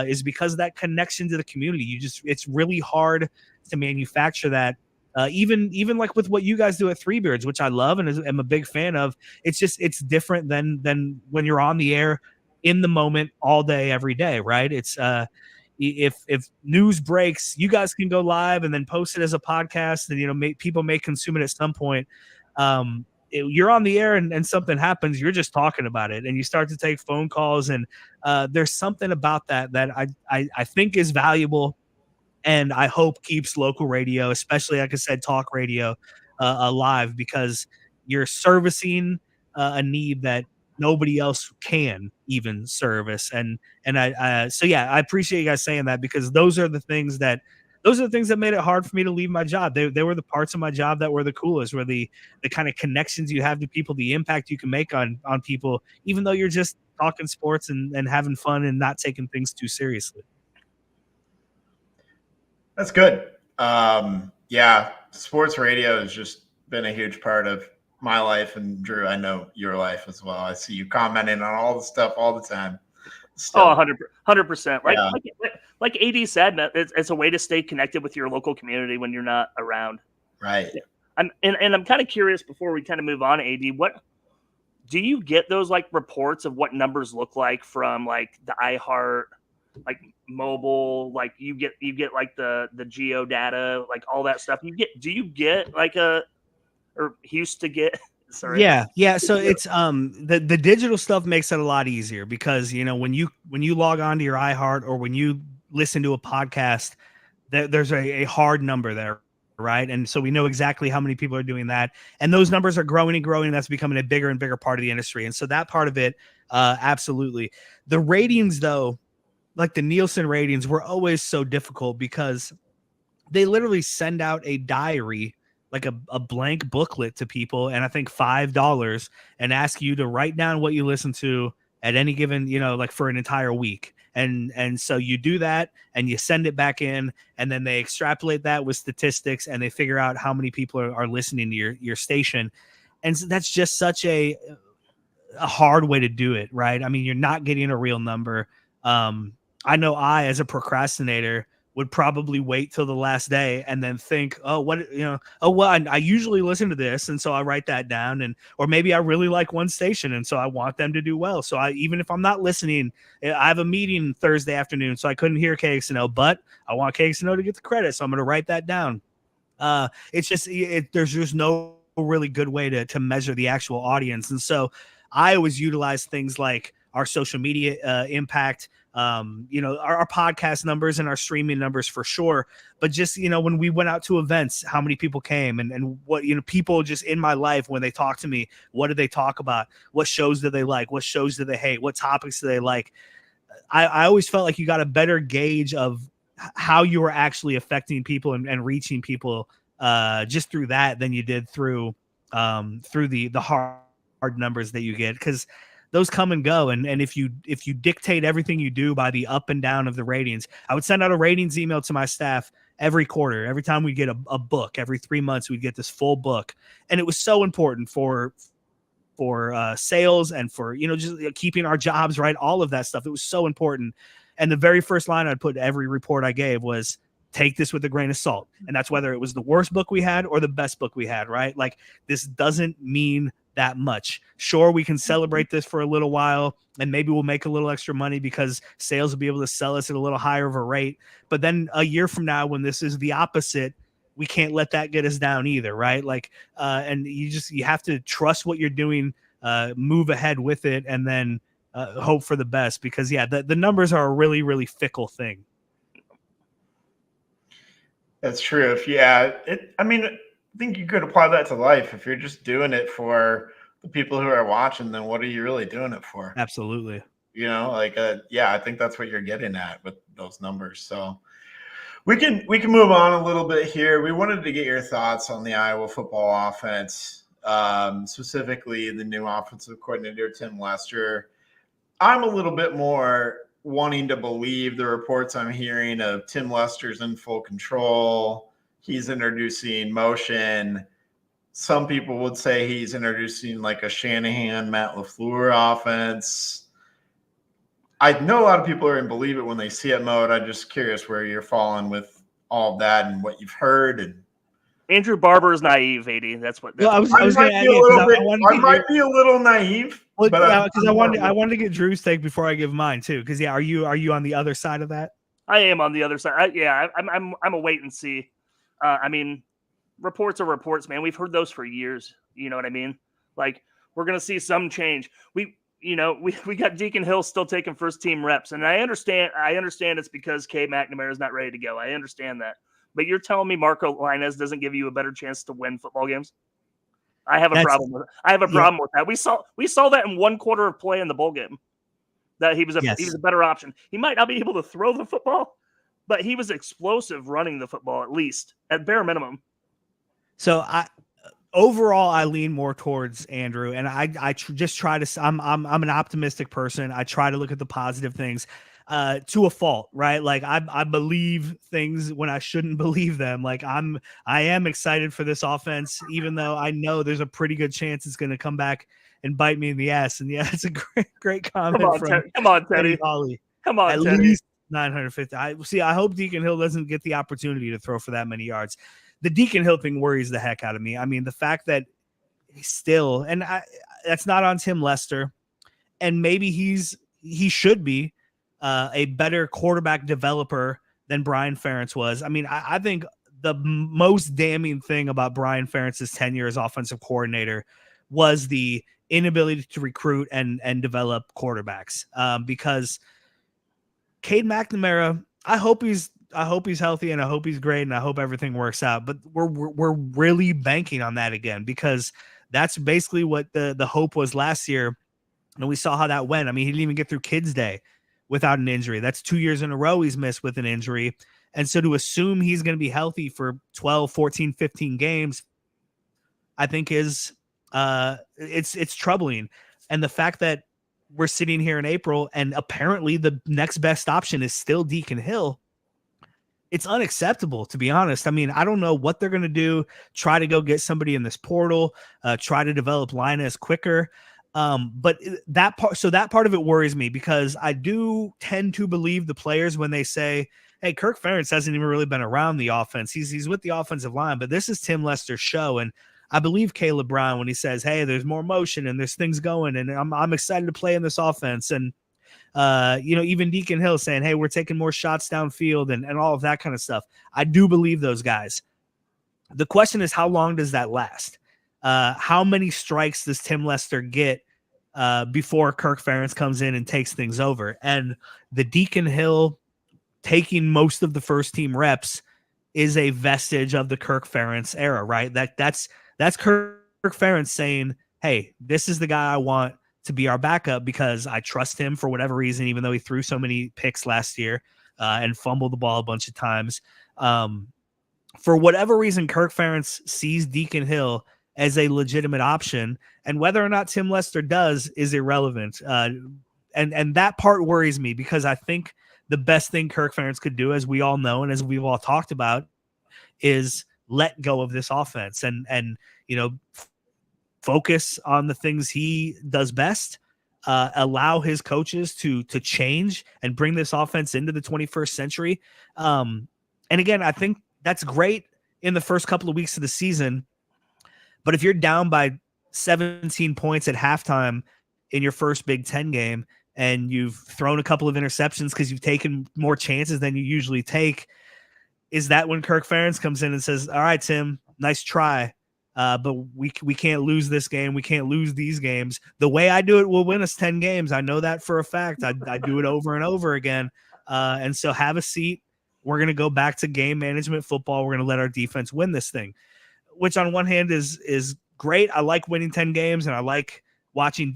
is because of that connection to the community. It's really hard to manufacture that. Even like with what you guys do at Three Beards, which I love and am a big fan of. It's different than when you're on the air in the moment all day, every day, right? It's if news breaks, you guys can go live and then post it as a podcast, and people may consume it at some point. You're on the air and something happens, you're just talking about it and you start to take phone calls, and there's something about that I think is valuable, and I hope keeps local radio, especially like I said, talk radio, alive, because you're servicing a need that nobody else can even service. And I appreciate you guys saying that, because those are the things that made it hard for me to leave my job. They were the parts of my job that were the coolest, were the kind of connections you have to people, the impact you can make on people, even though you're just talking sports and having fun and not taking things too seriously. That's good. Sports radio has just been a huge part of my life, and Drew, I know your life as well. I see you commenting on all the stuff all the time. Oh, 100%. Right? Yeah. Like AD said, it's a way to stay connected with your local community when you're not around. Right. I'm kind of curious, before we kind of move on, AD, what do you get those like reports of what numbers look like from like the iHeart, like mobile, like you get like the geo data, like all that stuff. Do you get like or used to get? Sorry. Yeah. So it's the digital stuff makes it a lot easier, because when you log on to your iHeart or when you listen to a podcast, there's a hard number there, right? And so we know exactly how many people are doing that, and those numbers are growing and growing. And that's becoming a bigger and bigger part of the industry. And so that part of it, absolutely. The ratings, though, like the Nielsen ratings, were always so difficult, because they literally send out a diary, like a blank booklet to people, and I think $5, and ask you to write down what you listen to at any given, like for an entire week. And so you do that and you send it back in, and then they extrapolate that with statistics, and they figure out how many people are listening to your station. And so that's just such a hard way to do it, right? I mean, you're not getting a real number. I know as a procrastinator, would probably wait till the last day and then think, I usually listen to this, and so I write that down, or maybe I really like one station, and so I want them to do well. So even if I'm not listening, I have a meeting Thursday afternoon, so I couldn't hear KXNO, but I want KXNO to get the credit, so I'm going to write that down. It's just there's just no really good way to measure the actual audience, and so I always utilize things like our social media impact. Our podcast numbers and our streaming numbers for sure, but just, when we went out to events, how many people came, and what, people just in my life, when they talk to me, what do they talk about? What shows do they like? What shows do they hate? What topics do they like? I always felt like you got a better gauge of how you were actually affecting people and reaching people just through that than you did through the hard numbers that you get. 'Cause those come and go. And if you dictate everything you do by the up and down of the ratings, I would send out a ratings email to my staff every quarter. Every time we get a book, every 3 months, we'd get this full book. And it was so important for sales and for, just keeping our jobs, right? All of that stuff. It was so important. And the very first line I'd put in every report I gave was, take this with a grain of salt. And that's whether it was the worst book we had or the best book we had, right? Like, this doesn't mean that much. Sure, we can celebrate this for a little while, and maybe we'll make a little extra money because sales will be able to sell us at a little higher of a rate. But then a year from now, when this is the opposite, we can't let that get us down either, right? Like, and you have to trust what you're doing, move ahead with it, and then hope for the best, because the numbers are a really, really fickle thing. That's true. I think you could apply that to life. If you're just doing it for the people who are watching, then what are you really doing it for? Absolutely. I think that's what you're getting at with those numbers. So we can move on a little bit here. We wanted to get your thoughts on the Iowa football offense, specifically the new offensive coordinator, Tim Lester. I'm a little bit more wanting to believe the reports I'm hearing of Tim Lester's in full control. He's introducing motion. Some people would say he's introducing like a Shanahan, Matt LaFleur offense. I know a lot of people are in believe it when they see it mode. I'm just curious where you're falling with all of that and what you've heard. And Andrew Barber is naive, AD. That's what. Well, I might be a little naive. Well, because I wanted to get Drew's take before I give mine too. Because are you on the other side of that? I am on the other side. I'm a wait and see. Reports are reports, man. We've heard those for years. You know what I mean? Like, we're gonna see some change. We got Deacon Hill still taking first team reps, and I understand it's because Cade McNamara is not ready to go. I understand that, but you're telling me Marco Lainez doesn't give you a better chance to win football games? I have a problem with it. I have a problem with that. We saw that in one quarter of play in the bowl game, that he was a better option. He might not be able to throw the football, but he was explosive running the football, at least at bare minimum. So overall, I lean more towards Andrew, and I just try to. I'm an optimistic person. I try to look at the positive things, to a fault, right? Like, I believe things when I shouldn't believe them. Like, I am excited for this offense, even though I know there's a pretty good chance it's going to come back and bite me in the ass. And yeah, it's a great comment. Come on, Teddy. Holly. Come on, at Teddy. Least 950. I hope Deacon Hill doesn't get the opportunity to throw for that many yards. The Deacon Hill thing worries the heck out of me. I mean, the fact that he's still, and that's not on Tim Lester, and maybe he should be a better quarterback developer than Brian Ferentz was. I mean, I think the most damning thing about Brian Ferentz's tenure as offensive coordinator was the inability to recruit and develop quarterbacks. Because Cade McNamara, I hope he's healthy, and I hope he's great, and I hope everything works out. But we're really banking on that again, because that's basically what the hope was last year, and we saw how that went. I mean, he didn't even get through Kids Day without an injury. That's 2 years in a row he's missed with an injury. And so to assume he's going to be healthy for 12, 14, 15 games I think is it's troubling. And the fact that we're sitting here in April and apparently the next best option is still Deacon Hill, it's unacceptable, to be honest. I mean, I don't know what they're going to do, try to go get somebody in this portal, try to develop Linus quicker. But that part of it worries me, because I do tend to believe the players when they say, hey, Kirk Ferentz hasn't even really been around the offense. He's with the offensive line, but this is Tim Lester's show. And I believe Caleb Brown when he says, hey, there's more motion and there's things going, and I'm excited to play in this offense. And even Deacon Hill saying, hey, we're taking more shots downfield and all of that kind of stuff. I do believe those guys. The question is, how long does that last? How many strikes does Tim Lester get before Kirk Ferentz comes in and takes things over? And the Deacon Hill taking most of the first team reps is a vestige of the Kirk Ferentz era, right? That's Kirk Ferentz saying, hey, this is the guy I want to be our backup because I trust him for whatever reason, even though he threw so many picks last year and fumbled the ball a bunch of times. For whatever reason, Kirk Ferentz sees Deacon Hill as a legitimate option, and whether or not Tim Lester does is irrelevant. And that part worries me, because I think the best thing Kirk Ferentz could do, as we all know and as we've all talked about, is let go of this offense and focus on the things he does best, allow his coaches to change and bring this offense into the 21st century. And again, I think that's great in the first couple of weeks of the season, but if you're down by 17 points at halftime in your first Big Ten game and you've thrown a couple of interceptions because you've taken more chances than you usually take, is that when Kirk Ferentz comes in and says, all right, Tim, nice try, but we can't lose this game. We can't lose these games. The way I do it will win us 10 games. I know that for a fact. I do it over and over again. And so have a seat. We're going to go back to game management football. We're going to let our defense win this thing, which on one hand is great. I like winning 10 games, and I like watching.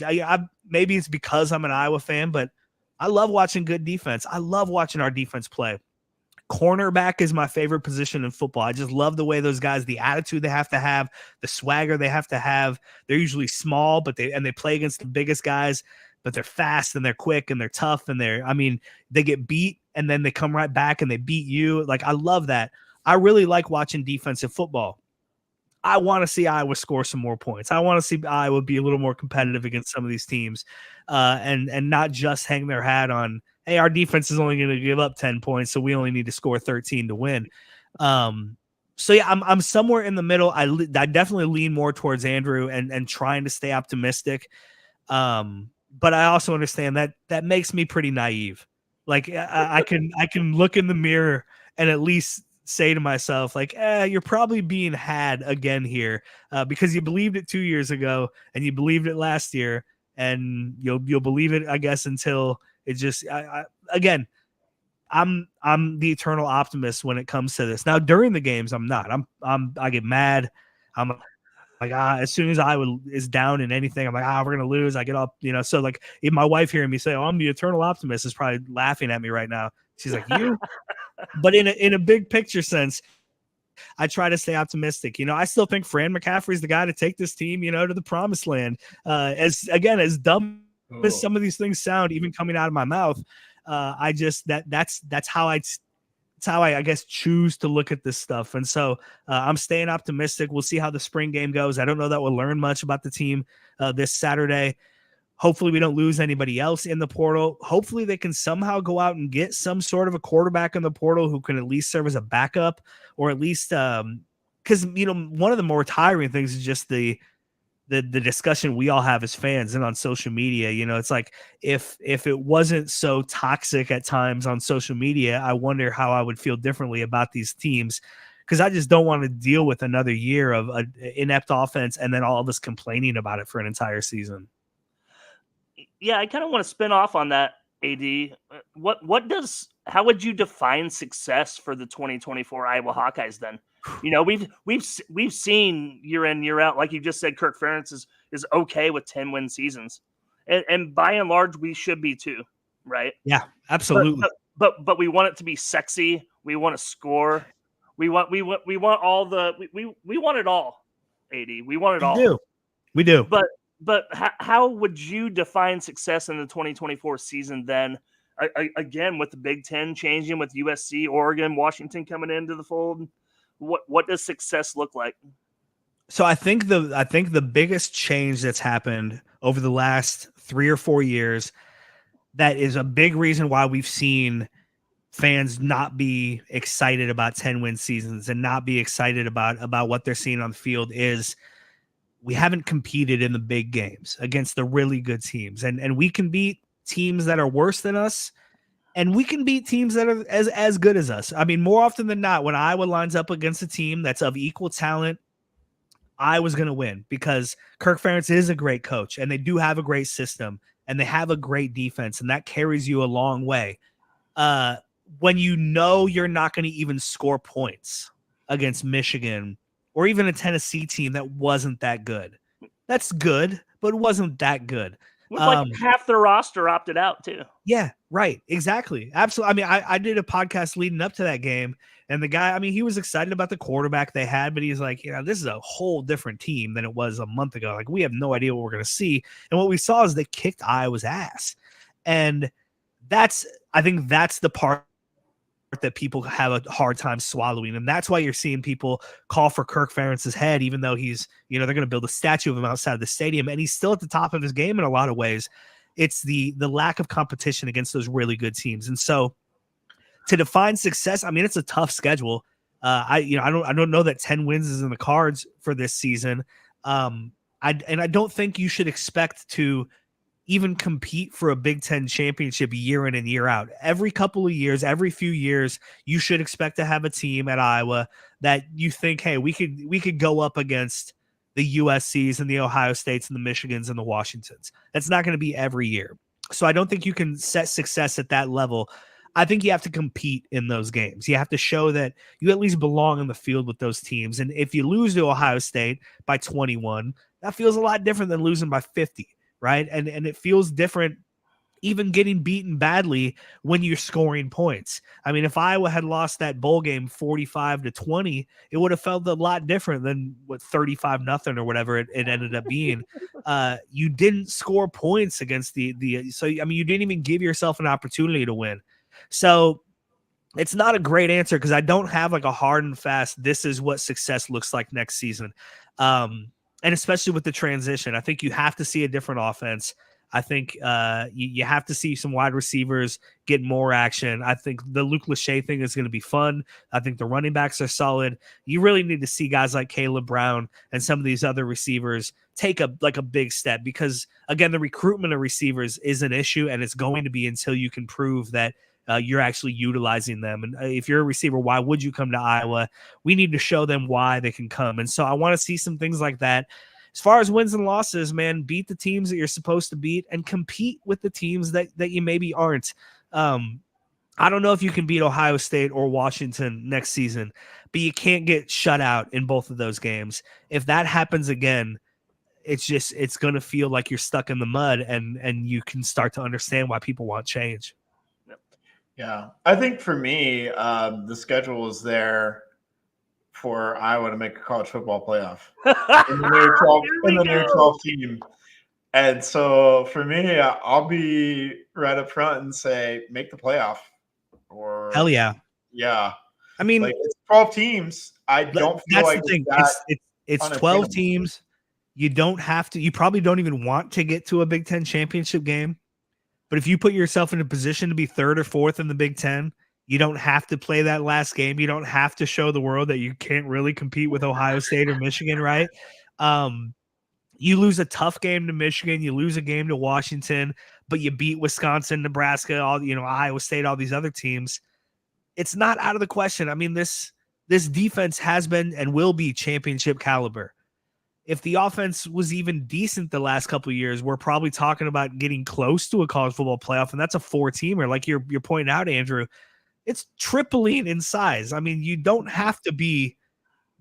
Maybe it's because I'm an Iowa fan, but I love watching good defense. I love watching our defense play. Cornerback is my favorite position in football. I just love the way those guys, the attitude they have to have, the swagger they have to have. They're usually small, but they play against the biggest guys, but they're fast and they're quick and they're tough and they get beat and then they come right back and they beat you. Like, I love that. I really like watching defensive football. I want to see Iowa score some more points. I want to see Iowa be a little more competitive against some of these teams, and not just hang their hat on, hey, our defense is only going to give up 10 points, so we only need to score 13 to win. So yeah, I'm somewhere in the middle. I definitely lean more towards Andrew and trying to stay optimistic. But I also understand that makes me pretty naive. Like, I can look in the mirror and at least say to myself, like, you're probably being had again here, because you believed it 2 years ago and you believed it last year, and you'll believe it, I guess, until it just. Again, I'm the eternal optimist when it comes to this. Now, during the games, I'm not. I get mad. I'm like, as soon as Iowa is down in anything, I'm like, we're gonna lose. I get up, So like, if my wife hearing me say, "Oh, I'm the eternal optimist," is probably laughing at me right now. She's like, "You." But in a big picture sense, I try to stay optimistic. I still think Fran McCaffrey's the guy to take this team, to the promised land. As dumb as some of these things sound, even coming out of my mouth, I just that's how I guess choose to look at this stuff. And so I'm staying optimistic. We'll see how the spring game goes. I don't know that we'll learn much about the team this Saturday. Hopefully we don't lose anybody else in the portal. Hopefully they can somehow go out and get some sort of a quarterback in the portal who can at least serve as a backup, or at least because one of the more tiring things is just the discussion we all have as fans and on social media. It's like, if it wasn't so toxic at times on social media, I wonder how I would feel differently about these teams, because I just don't want to deal with another year of an inept offense and then all of us complaining about it for an entire season. Yeah, I kind of want to spin off on that, AD. How would you define success for the 2024 Iowa Hawkeyes then? We've seen year in, year out, like you just said, Kirk Ferentz is okay with 10-win seasons. And by and large, we should be too, right? Yeah, absolutely. But we want it to be sexy. We want to score. We want all we want it all. AD. We want it We all. do. We do. But how would you define success in the 2024 season then? Again, with the Big Ten changing, with USC, Oregon, Washington coming into the fold, what does success look like? So I think the biggest change that's happened over the last 3 or 4 years, that is a big reason why we've seen fans not be excited about 10-win seasons and not be excited about what they're seeing on the field, is we haven't competed in the big games against the really good teams. And we can beat teams that are worse than us, and we can beat teams that are as good as us. I mean, more often than not, when Iowa lines up against a team that's of equal talent, Iowa's going to win, because Kirk Ferentz is a great coach, and they do have a great system, and they have a great defense, and that carries you a long way. When you know you're not going to even score points against Michigan or even a Tennessee team that wasn't that good, that's good, but it wasn't that good. Looks like half the roster opted out too. Yeah, right. Exactly. Absolutely. I mean, I did a podcast leading up to that game, and the guy, I mean, he was excited about the quarterback they had, but he's like, this is a whole different team than it was a month ago. Like, we have no idea what we're going to see. And what we saw is they kicked Iowa's ass. And I think that's the part that people have a hard time swallowing. And that's why you're seeing people call for Kirk Ferentz's head, even though he's, they're going to build a statue of him outside of the stadium, and he's still at the top of his game in a lot of ways. It's the lack of competition against those really good teams. And so to define success, I mean, it's a tough schedule. I don't know that 10 wins is in the cards for this season. I don't think you should expect to even compete for a Big Ten championship year in and year out. Every couple of years, every few years, you should expect to have a team at Iowa that you think, hey, we could go up against the USCs and the Ohio States and the Michigans and the Washingtons. That's not going to be every year. So I don't think you can set success at that level. I think you have to compete in those games. You have to show that you at least belong in the field with those teams. And if you lose to Ohio State by 21, that feels a lot different than losing by 50. Right. And it feels different even getting beaten badly when you're scoring points. I mean, if Iowa had lost that bowl game 45-20, it would have felt a lot different than what 35-0 or whatever it ended up being. You didn't score points against so I mean, you didn't even give yourself an opportunity to win. So it's not a great answer, because I don't have like a hard and fast, this is what success looks like next season. And especially with the transition, I think you have to see a different offense. I think you have to see some wide receivers get more action. I think the Luke Lachey thing is going to be fun. I think the running backs are solid. You really need to see guys like Caleb Brown and some of these other receivers take a big step, because, again, the recruitment of receivers is an issue, and it's going to be until you can prove that you're actually utilizing them. And if you're a receiver, why would you come to Iowa? We need to show them why they can come. And so I want to see some things like that. As far as wins and losses, man, beat the teams that you're supposed to beat and compete with the teams that you maybe aren't. I don't know if you can beat Ohio State or Washington next season, but you can't get shut out in both of those games. If that happens again, it's going to feel like you're stuck in the mud, and you can start to understand why people want change. Yeah, I think for me, the schedule is there for Iowa to make a college football playoff in the new 12 team. And so for me, I'll be right up front and say, make the playoff. Or hell yeah. Yeah. I mean, like, it's 12 teams. I don't feel like the thing. It's 12 teams. You don't have to, you probably don't even want to get to a Big Ten championship game. But if you put yourself in a position to be third or fourth in the Big Ten, you don't have to play that last game. You don't have to show the world that you can't really compete with Ohio State or Michigan, right? You lose a tough game to Michigan, you lose a game to Washington, but you beat Wisconsin, Nebraska, Iowa State, all these other teams. It's not out of the question. I mean, this defense has been and will be championship caliber. If the offense was even decent the last couple of years, we're probably talking about getting close to a college football playoff, and that's a 4-teamer. Like you're pointing out, Andrew, it's tripling in size. I mean, you don't have to be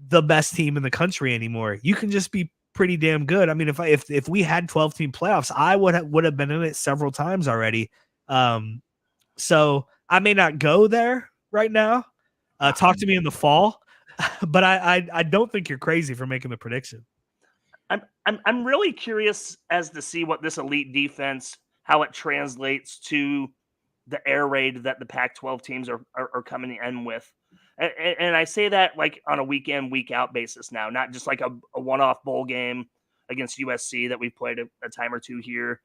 the best team in the country anymore. You can just be pretty damn good. I mean, if we had 12-team playoffs, I would have been in it several times already. So I may not go there right now. Talk to me in the fall, but I don't think you're crazy for making the prediction. I'm really curious as to see what this elite defense, how it translates to the air raid that the Pac-12 teams are coming in with. And I say that like on a week in, week out basis now, not just like a one-off bowl game against USC that we played a time or two here.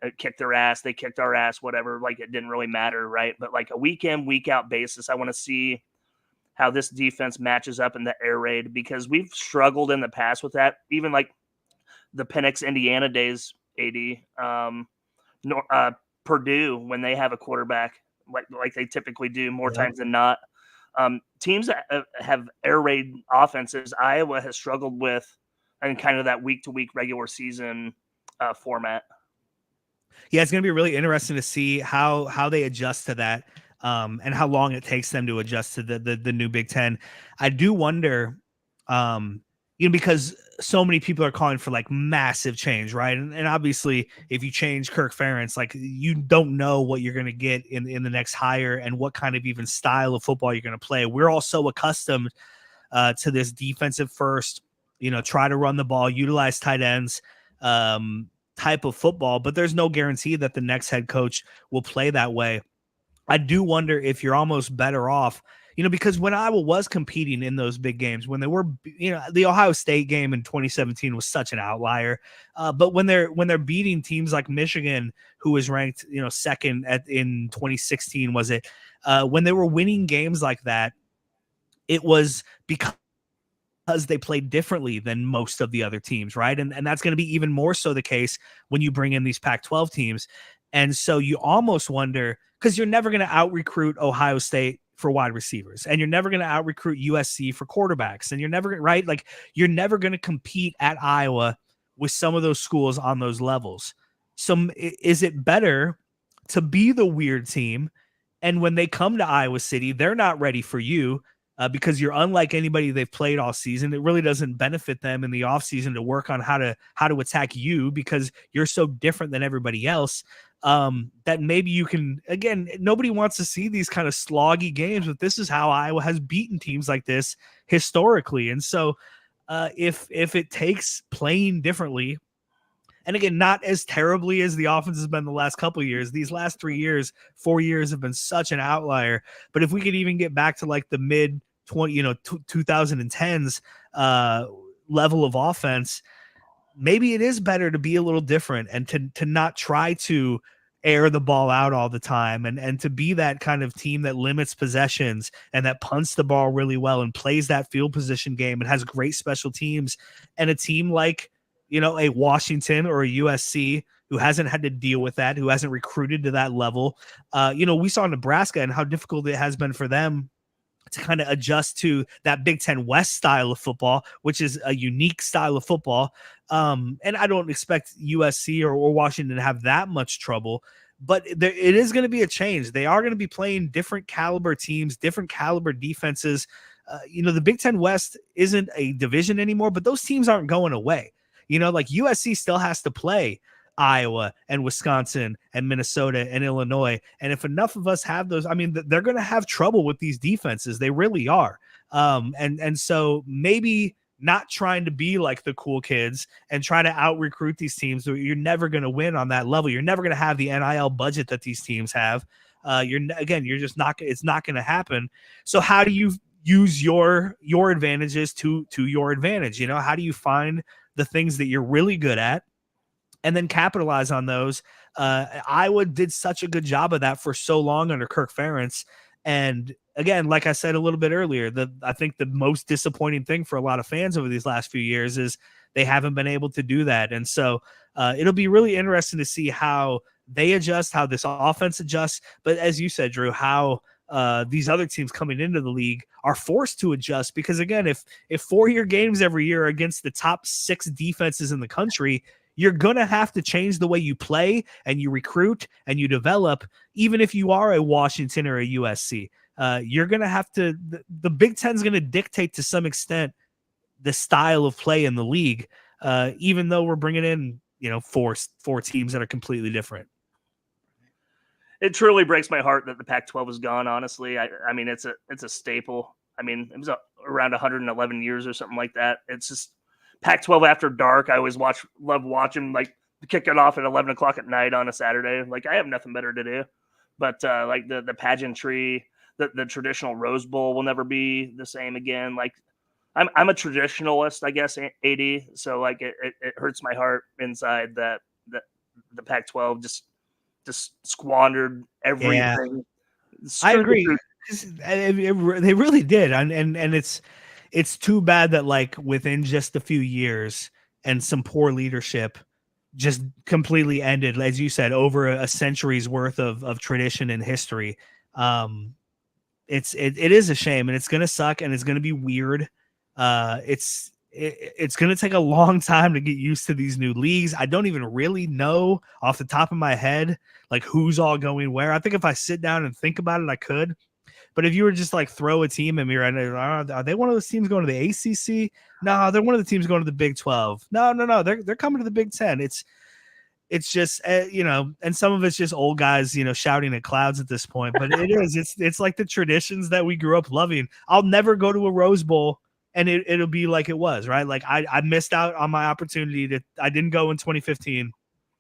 It kicked their ass, they kicked our ass, whatever. Like it didn't really matter, right? But like a week in, week out basis, I want to see how this defense matches up in the air raid, because we've struggled in the past with that. Even like the Penix, Indiana days, Purdue, when they have a quarterback like they typically do more times than not. Teams that have air raid offenses, Iowa has struggled with, and kind of that week-to-week regular season format. Yeah, it's going to be really interesting to see how they adjust to that, and how long it takes them to adjust to the new Big Ten. I do wonder, because so many people are calling for like massive change, right? And obviously, if you change Kirk Ferentz, like you don't know what you're going to get in the next hire and what kind of even style of football you're going to play. We're all so accustomed to this defensive first, try to run the ball, utilize tight ends type of football, but there's no guarantee that the next head coach will play that way. I do wonder if you're almost better off, because when Iowa was competing in those big games, when they were, the Ohio State game in 2017 was such an outlier. But when they're beating teams like Michigan, who was ranked, second in 2016, was it? When they were winning games like that, it was because they played differently than most of the other teams, right? And that's going to be even more so the case when you bring in these Pac-12 teams. And so you almost wonder, because you're never going to out-recruit Ohio State for wide receivers, and you're never going to out-recruit USC for quarterbacks, and you're never, right? Like, you're never going to compete at Iowa with some of those schools on those levels. So is it better to be the weird team, and when they come to Iowa City, they're not ready for you, because you're unlike anybody they've played all season? It really doesn't benefit them in the offseason to work on how to attack you, because you're so different than everybody else. That maybe you can, again, nobody wants to see these kind of sloggy games, but this is how Iowa has beaten teams like this historically. And so if it takes playing differently, and again, not as terribly as the offense has been the last couple of years, these last 4 years have been such an outlier. But if we could even get back to like the mid 2010s level of offense, maybe it is better to be a little different and to not try to air the ball out all the time, and to be that kind of team that limits possessions and that punts the ball really well and plays that field position game and has great special teams. And a team like, a Washington or a USC who hasn't had to deal with that, who hasn't recruited to that level. We saw Nebraska and how difficult it has been for them to kind of adjust to that Big Ten West style of football, which is a unique style of football. And I don't expect USC or Washington to have that much trouble, but it is going to be a change. They are going to be playing different caliber teams, different caliber defenses. The Big Ten West isn't a division anymore, but those teams aren't going away. Like USC still has to play Iowa and Wisconsin and Minnesota and Illinois. And if enough of us have those, they're going to have trouble with these defenses. They really are. And so maybe not trying to be like the cool kids and try to out recruit these teams. You're never going to win on that level. You're never going to have the NIL budget that these teams have. You're just not, it's not going to happen. So how do you use your advantages to your advantage? How do you find the things that you're really good at and then capitalize on those? Iowa did such a good job of that for so long under Kirk Ferentz. And again, like I said a little bit earlier, I think the most disappointing thing for a lot of fans over these last few years is they haven't been able to do that. And so it'll be really interesting to see how they adjust, how this offense adjusts. But as you said, Drew, how these other teams coming into the league are forced to adjust, because again, if 4-year games every year are against the top 6 defenses in the country, you're going to have to change the way you play and you recruit and you develop. Even if you are a Washington or a USC, you're going to have to, the Big Ten is going to dictate to some extent the style of play in the league, even though we're bringing in, four teams that are completely different. It truly breaks my heart that the Pac-12 is gone. Honestly, I mean, it's a staple. I mean, it was around 111 years or something like that. It's just, Pac-12 after dark. I always love watching, like kick it off at 11 o'clock at night on a Saturday. Like I have nothing better to do. But like the pageantry, the traditional Rose Bowl will never be the same again. Like I'm a traditionalist, I guess, AD. So like it hurts my heart inside that the Pac-12 just squandered everything. I agree. They really did, and it's too bad that like within just a few years and some poor leadership, just completely ended, as you said, over a century's worth of tradition and history. It is a shame, and it's gonna suck, and it's gonna be weird. It's going to take a long time to get used to these new leagues. I don't even really know off the top of my head, like who's all going where. I think if I sit down and think about it, I could. But if you were just like throw a team at me right now, are they one of those teams going to the ACC? No, they're one of the teams going to the Big 12. No, they're coming to the Big 10. It's just and some of it's just old guys, shouting at clouds at this point. But it's like the traditions that we grew up loving. I'll never go to a Rose Bowl. And it'll be like it was, right? Like I missed out on my opportunity I didn't go in 2015.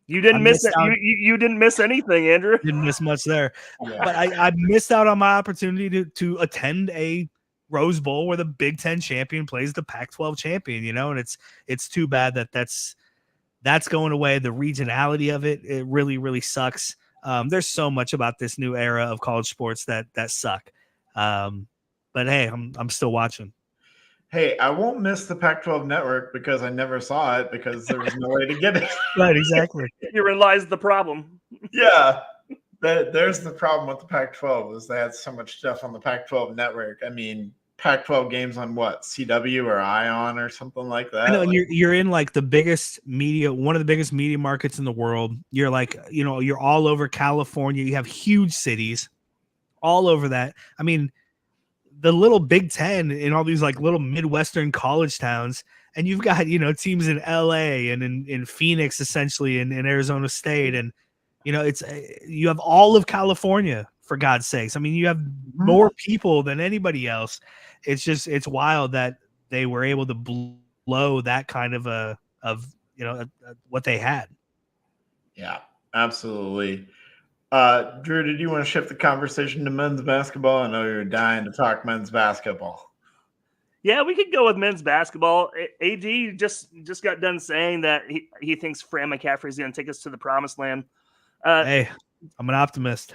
You didn't miss it. You didn't miss anything, Andrew. Didn't miss much there. Yeah. But I missed out on my opportunity to attend a Rose Bowl where the Big Ten champion plays the Pac-12 champion, and it's too bad that's going away. The regionality of it really, really sucks. There's so much about this new era of college sports that suck. But hey, I'm still watching. Hey, I won't miss the Pac-12 network because I never saw it because there was no way to get it. Right, exactly. Herein lies the problem. Yeah, there's the problem with the Pac-12 is they had so much stuff on the Pac-12 network. I mean, Pac-12 games on what, CW or Ion or something like that? I know, and you're in like the biggest media, one of the biggest media markets in the world. You're like, you're all over California. You have huge cities all over that. I mean, the little Big Ten in all these like little Midwestern college towns, and you've got teams in LA and in Phoenix, essentially in Arizona State, and you have all of California, for God's sakes. I mean, you have more people than anybody else. It's wild that they were able to blow that kind of what they had. Yeah, absolutely. Drew, did you want to shift the conversation to men's basketball? I know you're dying to talk men's basketball. Yeah, we could go with men's basketball. AD just got done saying that he thinks Fran McCaffery is going to take us to the promised land. Hey, I'm an optimist.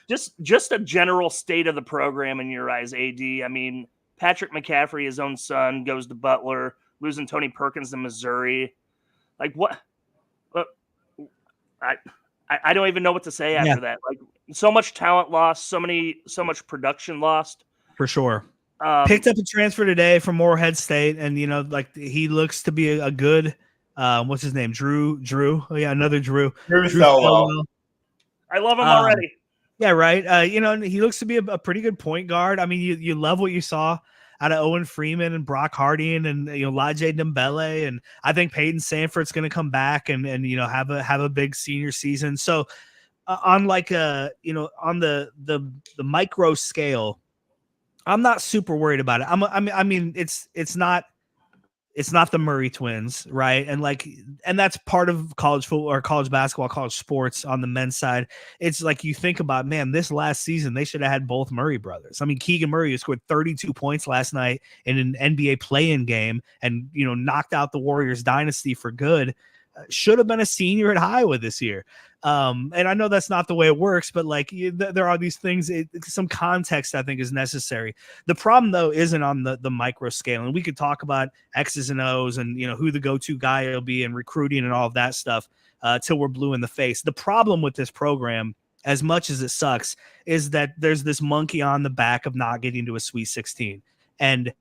Just a general state of the program in your eyes, AD. I mean, Patrick McCaffery, his own son, goes to Butler, losing Tony Perkins to Missouri. Like what? I don't even know what to say after that. Like so much talent lost, so much production lost. For sure. Picked up a transfer today from Morehead State, and like he looks to be a good what's his name? Drew. Oh yeah, another Drew. Drew Selwell. I love him already. Yeah, right. He looks to be a pretty good point guard. I mean, you love what you saw out of Owen Freeman and Brock Harding and Lajay Dembele, and I think Peyton Sanford's going to come back and have a big senior season. So on like on the micro scale, I'm not super worried about it. I mean it's not the Murray twins, right? And that's part of college football or college basketball, college sports on the men's side. It's like you think about, man, this last season, they should have had both Murray brothers. I mean, Keegan Murray scored 32 points last night in an NBA play-in game and, knocked out the Warriors dynasty for good. Should have been a senior at Iowa this year. And I know that's not the way it works, but there are these things, some context I think is necessary. The problem though, isn't on the micro scale. And we could talk about X's and O's and, who the go-to guy will be and recruiting and all of that stuff till we're blue in the face. The problem with this program, as much as it sucks, is that there's this monkey on the back of not getting to a Sweet 16. And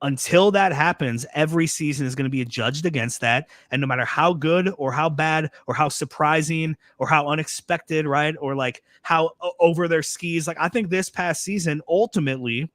until that happens, every season is going to be judged against that. And no matter how good or how bad or how surprising or how unexpected, right? Or like how over their skis, like I think this past season, ultimately,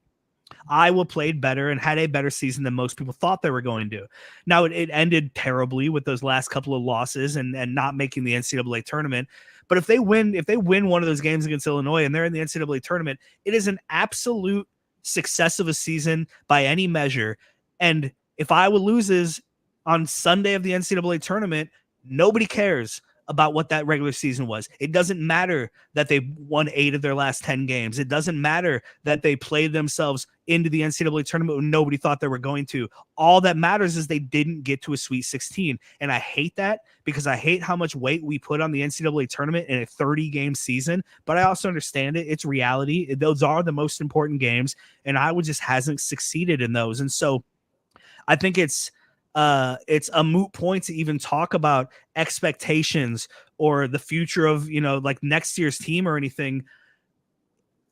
Iowa played better and had a better season than most people thought they were going to. Now it ended terribly with those last couple of losses and not making the NCAA tournament. But if they win one of those games against Illinois and they're in the NCAA tournament, it is an absolute success of a season by any measure. And If Iowa loses on Sunday of the NCAA tournament, nobody cares about what that regular season was. It doesn't matter that they won 8 of their last 10 games. It doesn't matter that they played themselves into the NCAA tournament when nobody thought they were going to. All that matters is they didn't get to a Sweet 16. And I hate that because I hate how much weight we put on the NCAA tournament in a 30-game season. But I also understand it. It's reality. Those are the most important games, and Iowa just hasn't succeeded in those. And so I think it's a moot point to even talk about expectations or the future of, like next year's team or anything.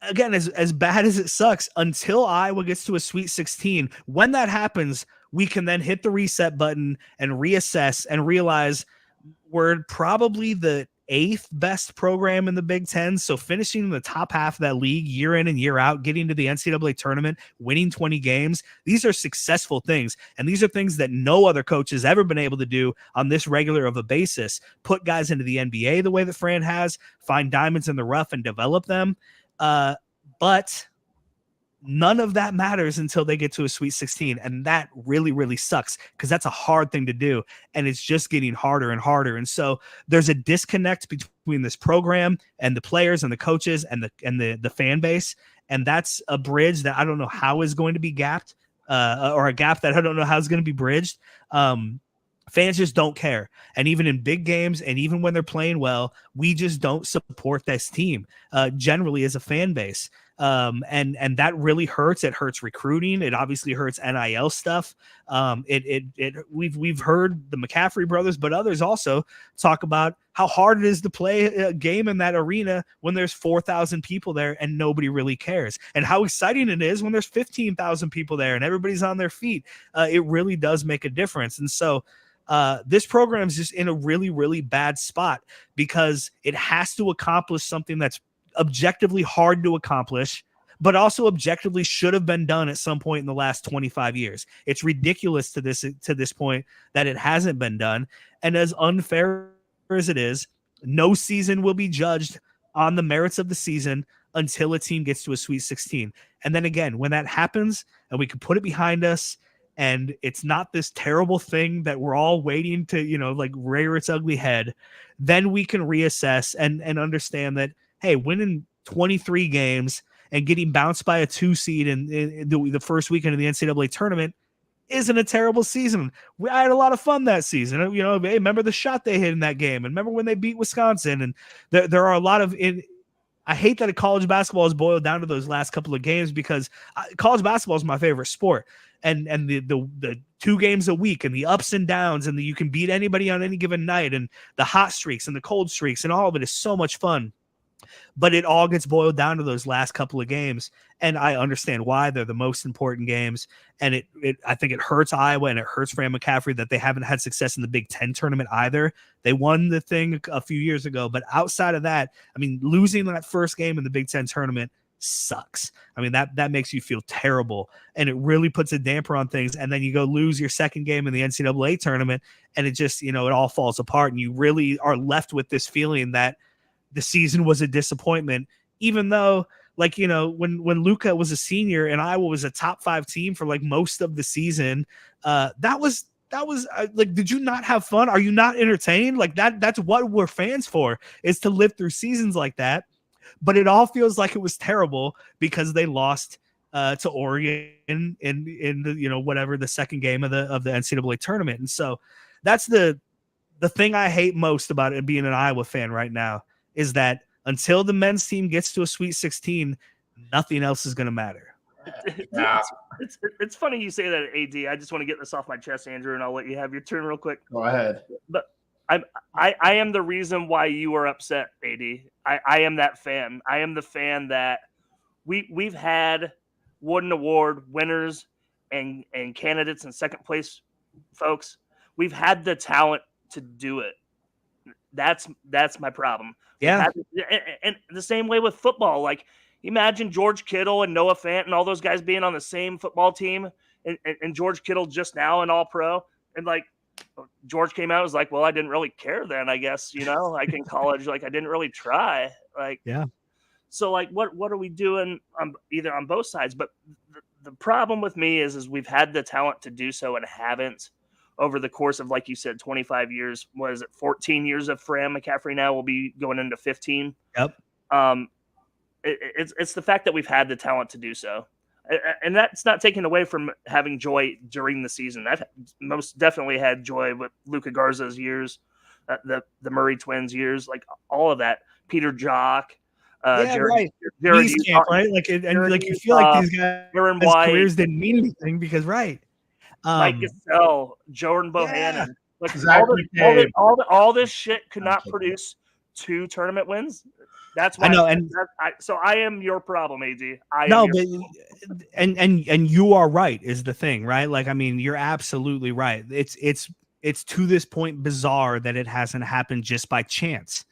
Again, as bad as it sucks, until Iowa gets to a Sweet 16, when that happens, we can then hit the reset button and reassess and realize we're probably the 8th best program in the Big Ten. So finishing in the top half of that league year in and year out, getting to the NCAA tournament, winning 20 games, these are successful things. And these are things that no other coach has ever been able to do on this regular of a basis. Put guys into the NBA the way that Fran has, find diamonds in the rough and develop them. But none of that matters until they get to a Sweet 16. And that really, really sucks because that's a hard thing to do. And it's just getting harder and harder. And so there's a disconnect between this program and the players and the coaches and the fan base. And that's a bridge that I don't know how is going to be gapped, or a gap that I don't know how is going to be bridged. Fans just don't care. And even in big games and even when they're playing well, we just don't support this team generally as a fan base. And that really hurts. It hurts recruiting. It obviously hurts NIL stuff. We've heard the McCaffrey brothers, but others also talk about how hard it is to play a game in that arena when there's 4,000 people there and nobody really cares, and how exciting it is when there's 15,000 people there and everybody's on their feet. It really does make a difference. And so this program is just in a really, really bad spot because it has to accomplish something that's objectively hard to accomplish, but also objectively should have been done at some point in the last 25 years. It's ridiculous to this point that it hasn't been done. And as unfair as it is, no season will be judged on the merits of the season until a team gets to a Sweet 16. And then again, when that happens and we can put it behind us, and it's not this terrible thing that we're all waiting to, like rear its ugly head, then we can reassess and understand that, hey, winning 23 games and getting bounced by a 2 seed in the first weekend of the NCAA tournament isn't a terrible season. I had a lot of fun that season. Hey, remember the shot they hit in that game, and remember when they beat Wisconsin. And there are a lot of I hate that college basketball is boiled down to those last couple of games because college basketball is my favorite sport. And the 2 games a week and the ups and downs and you can beat anybody on any given night and the hot streaks and the cold streaks and all of it is so much fun. But it all gets boiled down to those last couple of games. And I understand why they're the most important games. And I think it hurts Iowa and it hurts Fran McCaffrey that they haven't had success in the Big Ten tournament either. They won the thing a few years ago. But outside of that, I mean, losing that first game in the Big Ten tournament sucks. I mean, that makes you feel terrible. And it really puts a damper on things. And then you go lose your second game in the NCAA tournament and it just, it all falls apart. And you really are left with this feeling that the season was a disappointment, even though, like, when Luka was a senior and Iowa was a top 5 team for like most of the season, that was like, did you not have fun? Are you not entertained? Like that's what we're fans for, is to live through seasons like that. But it all feels like it was terrible because they lost to Oregon in the whatever the second game of the NCAA tournament. And so that's the thing I hate most about it being an Iowa fan right now, is that until the men's team gets to a Sweet 16, nothing else is going to matter. Yeah. It's funny you say that, AD. I just want to get this off my chest, Andrew, and I'll let you have your turn real quick. Go ahead. But I am the reason why you are upset, AD. I am that fan. I am the fan that we've had Wooden Award winners and candidates and second place folks. We've had the talent to do it. That's my problem. Yeah. And the same way with football. Like, imagine George Kittle and Noah Fant and all those guys being on the same football team, and George Kittle just now an All-Pro, and like George came out and was like, well, I didn't really care then, I guess, like in college, like I didn't really try. Like, yeah. So like, what are we doing either on both sides? But the problem with me is we've had the talent to do so and haven't over the course of, like you said, 25 years. Was it 14 years of Fran McCaffrey now? We'll be going into 15. Yep. It's the fact that we've had the talent to do so. And that's not taken away from having joy during the season. I've most definitely had joy with Luka Garza's years, the Murray twins years, like all of that. Peter Jock, right. Jared These camp, right? Like, like you feel like these guys' Aaron White, careers didn't mean anything because, right? Mike Gesell, Jordan Bohannon, like Exactly. all this shit could not produce 2 tournament wins. That's why I know, and so I am your problem, AD. And you are right is the thing, right? Like, I mean, you're absolutely right. It's to this point bizarre that it hasn't happened just by chance.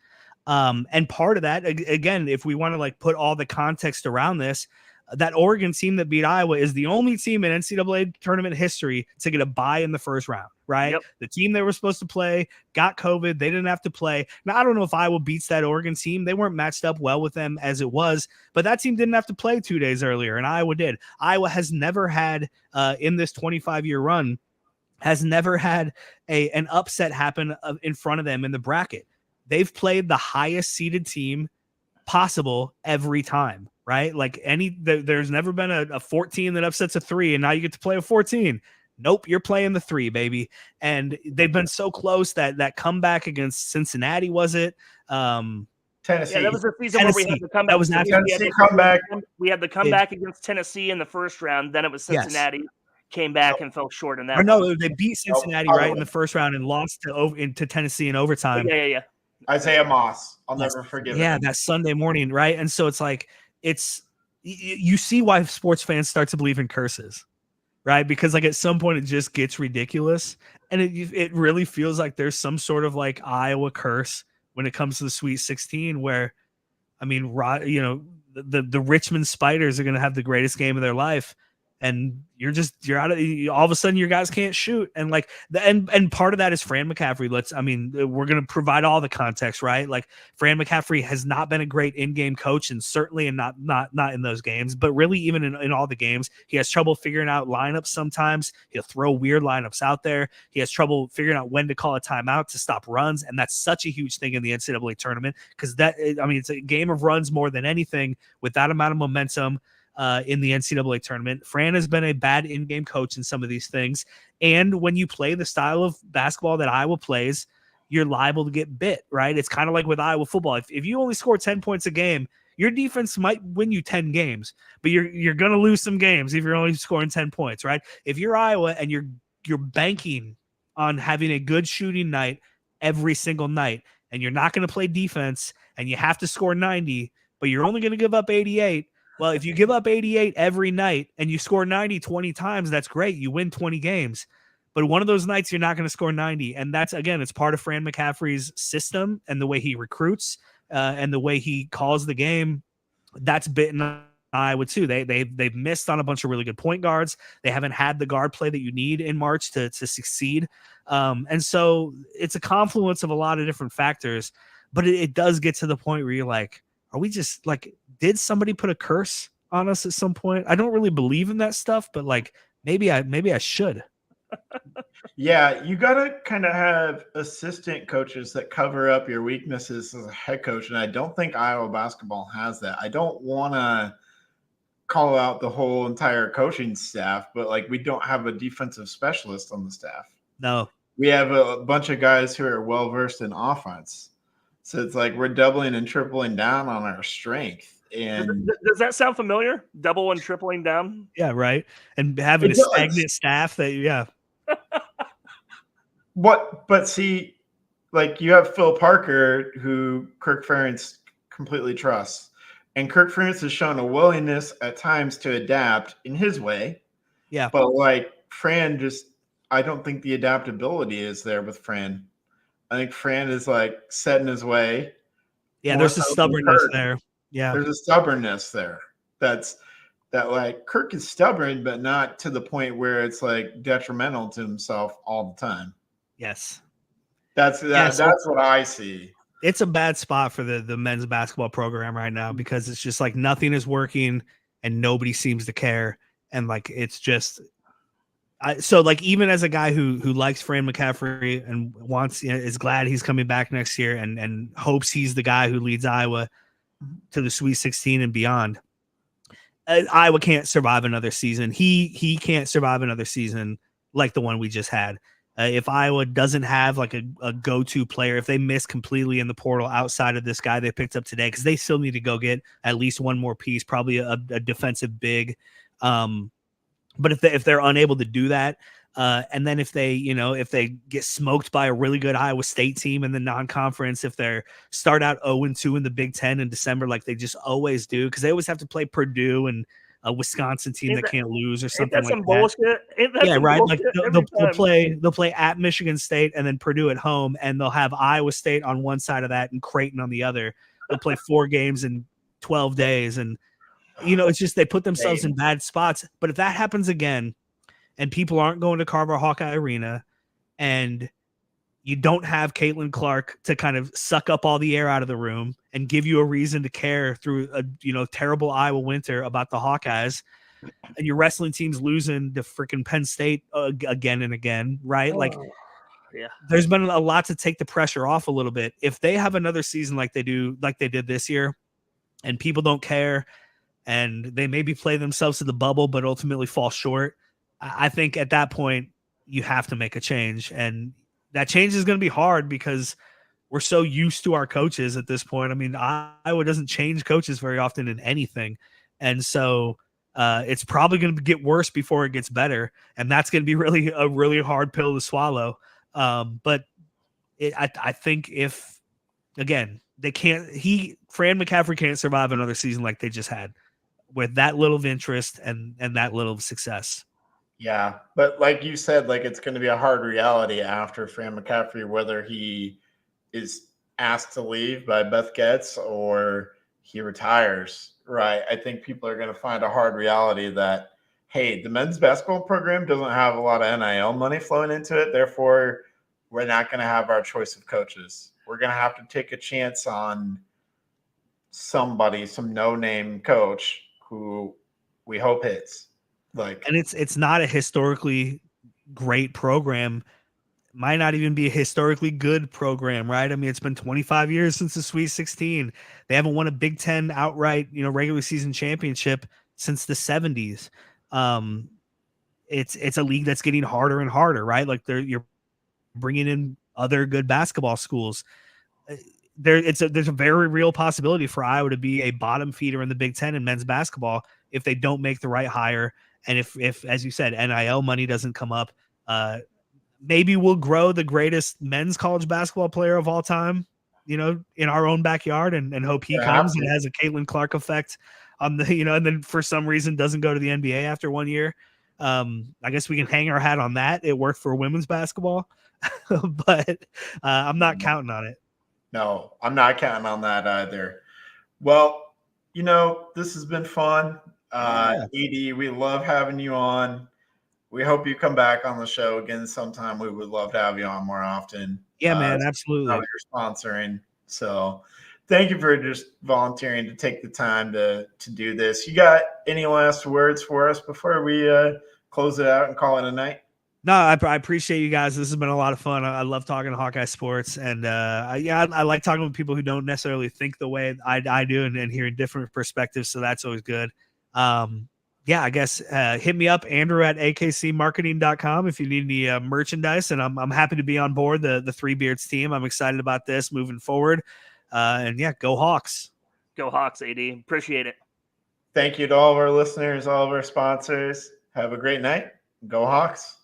And part of that, again, if we want to like put all the context around this, that Oregon team that beat Iowa is the only team in NCAA tournament history to get a bye in the first round, right? Yep. The team they were supposed to play got COVID. They didn't have to play. Now, I don't know if Iowa beats that Oregon team. They weren't matched up well with them as it was, but that team didn't have to play 2 days earlier, and Iowa did. Iowa has never had, in this 25-year run, has never had an upset happen in front of them in the bracket. They've played the highest seeded team possible every time, right? Like there's never been a 14 that upsets a 3, and now you get to play a 14. Nope, you're playing the 3, baby. And they've been so close that comeback against Cincinnati, was it? Tennessee. Yeah, that was the season where we had the comeback. That was Tennessee comeback. We had the comeback against Tennessee in the first round. Then it was Cincinnati. Yes. Came back and fell short in that. Or no, they beat Cincinnati right in the first round and lost to Tennessee in overtime. Yeah. Isaiah Moss. I'll never forgive him. Yeah, that Sunday morning, right? And so it's like, you see why sports fans start to believe in curses, right? Because like at some point it just gets ridiculous, and it really feels like there's some sort of like Iowa curse when it comes to the Sweet 16, where, I mean, the Richmond Spiders are going to have the greatest game of their life, and you're out of, all of a sudden your guys can't shoot. And like and part of that is Fran McCaffrey. We're going to provide all the context, right? Like Fran McCaffrey has not been a great in-game coach, and certainly not in those games, but really even in all the games, he has trouble figuring out lineups. Sometimes he'll throw weird lineups out there. He has trouble figuring out when to call a timeout to stop runs. And that's such a huge thing in the NCAA tournament, because it's a game of runs more than anything with that amount of momentum. In the NCAA tournament, Fran has been a bad in-game coach in some of these things. And when you play the style of basketball that Iowa plays, you're liable to get bit, right? It's kind of like with Iowa football. If you only score 10 points a game, your defense might win you 10 games, but you're going to lose some games if you're only scoring 10 points, right? If you're Iowa and you're banking on having a good shooting night every single night, and you're not going to play defense, and you have to score 90, but you're only going to give up 88, well, if you give up 88 every night and you score 90 20 times, that's great. You win 20 games. But one of those nights, you're not going to score 90. And that's, again, it's part of Fran McCaffrey's system and the way he recruits and the way he calls the game. That's bitten Iowa too. They've missed on a bunch of really good point guards. They haven't had the guard play that you need in March to succeed. And so it's a confluence of a lot of different factors. But it does get to the point where you're like, are we just like, did somebody put a curse on us at some point? I don't really believe in that stuff, but like maybe I should. Yeah, you got to kind of have assistant coaches that cover up your weaknesses as a head coach. And I don't think Iowa basketball has that. I don't want to call out the whole entire coaching staff, but like we don't have a defensive specialist on the staff. No. We have a bunch of guys who are well-versed in offense. So it's like we're doubling and tripling down on our strength. And does that sound familiar? Double and tripling down? Yeah, right. And having a stagnant staff that, yeah. But see, like you have Phil Parker, who Kirk Ferentz completely trusts. And Kirk Ferentz has shown a willingness at times to adapt in his way. Yeah. But like Fran I don't think the adaptability is there with Fran. I think Fran is like set in his way. Yeah, there's a stubbornness there. Yeah. There's a stubbornness there. That like Kirk is stubborn, but not to the point where it's like detrimental to himself all the time. Yes. That's what I see. It's a bad spot for the men's basketball program right now, because it's just like nothing is working and nobody seems to care. And like, it's just, so like, even as a guy who likes Fran McCaffrey and wants, is glad he's coming back next year and hopes he's the guy who leads Iowa to the Sweet 16 and beyond. Iowa can't survive another season. He can't survive another season like the one we just had. If Iowa doesn't have like a go-to player, if they miss completely in the portal outside of this guy they picked up today, because they still need to go get at least one more piece, probably a defensive big. But if they're unable to do that, and then if they get smoked by a really good Iowa State team in the non-conference, if they start out 0-2 in the Big Ten in December, like they just always do, because they always have to play Purdue and a Wisconsin team that can't lose or something like that. Bullshit? Yeah, right. Like they'll play at Michigan State and then Purdue at home, and they'll have Iowa State on one side of that and Creighton on the other. They'll play 4 games in 12 days, and it's just they put themselves in bad spots. But if that happens again, and people aren't going to Carver Hawkeye Arena, and you don't have Caitlin Clark to kind of suck up all the air out of the room and give you a reason to care through a terrible Iowa winter about the Hawkeyes, and your wrestling team's losing to freaking Penn State again and again, right? Yeah, there's been a lot to take the pressure off a little bit. If they have another season like they did this year, and people don't care, and they maybe play themselves to the bubble but ultimately fall short, I think at that point you have to make a change, and that change is going to be hard because we're so used to our coaches at this point. I mean, Iowa doesn't change coaches very often in anything. And so it's probably going to get worse before it gets better. And that's going to be a really hard pill to swallow. But I think if, again, Fran McCaffrey can't survive another season like they just had with that little of interest and that little of success. Yeah, but like you said, like it's going to be a hard reality after Fran McCaffrey, whether he is asked to leave by Beth Getz or he retires, right? I think people are going to find a hard reality that, hey, the men's basketball program doesn't have a lot of NIL money flowing into it. Therefore, we're not going to have our choice of coaches. We're going to have to take a chance on somebody, some no-name coach who we hope hits. And it's not a historically great program, might not even be a historically good program, right? I mean, it's been 25 years since the Sweet 16. They haven't won a Big Ten outright, regular season championship since the 70s. It's a league that's getting harder and harder, right? Like you're bringing in other good basketball schools. There's a very real possibility for Iowa to be a bottom feeder in the Big Ten in men's basketball if they don't make the right hire. And if, as you said, NIL money doesn't come up, maybe we'll grow the greatest men's college basketball player of all time, in our own backyard and hope he comes and has a Caitlin Clark effect on the, and then for some reason doesn't go to the NBA after 1 year. I guess we can hang our hat on that. It worked for women's basketball, but I'm not counting on it. No, I'm not counting on that either. Well, this has been fun. Edie, we love having you on. We hope you come back on the show again sometime. We would love to have you on more often. Yeah, man, absolutely. You're sponsoring. So thank you for just volunteering to take the time to do this. You got any last words for us before we close it out and call it a night? No, I appreciate you guys. This has been a lot of fun. I love talking to Hawkeye sports, and I like talking with people who don't necessarily think the way I do, and hearing different perspectives. So that's always good. I guess hit me up, Andrew at akcmarketing.com if you need any merchandise, and I'm happy to be on board the Three Beards team. I'm excited about this moving forward. Go Hawks. Go Hawks, AD. Appreciate it. Thank you to all of our listeners, all of our sponsors. Have a great night. Go Hawks.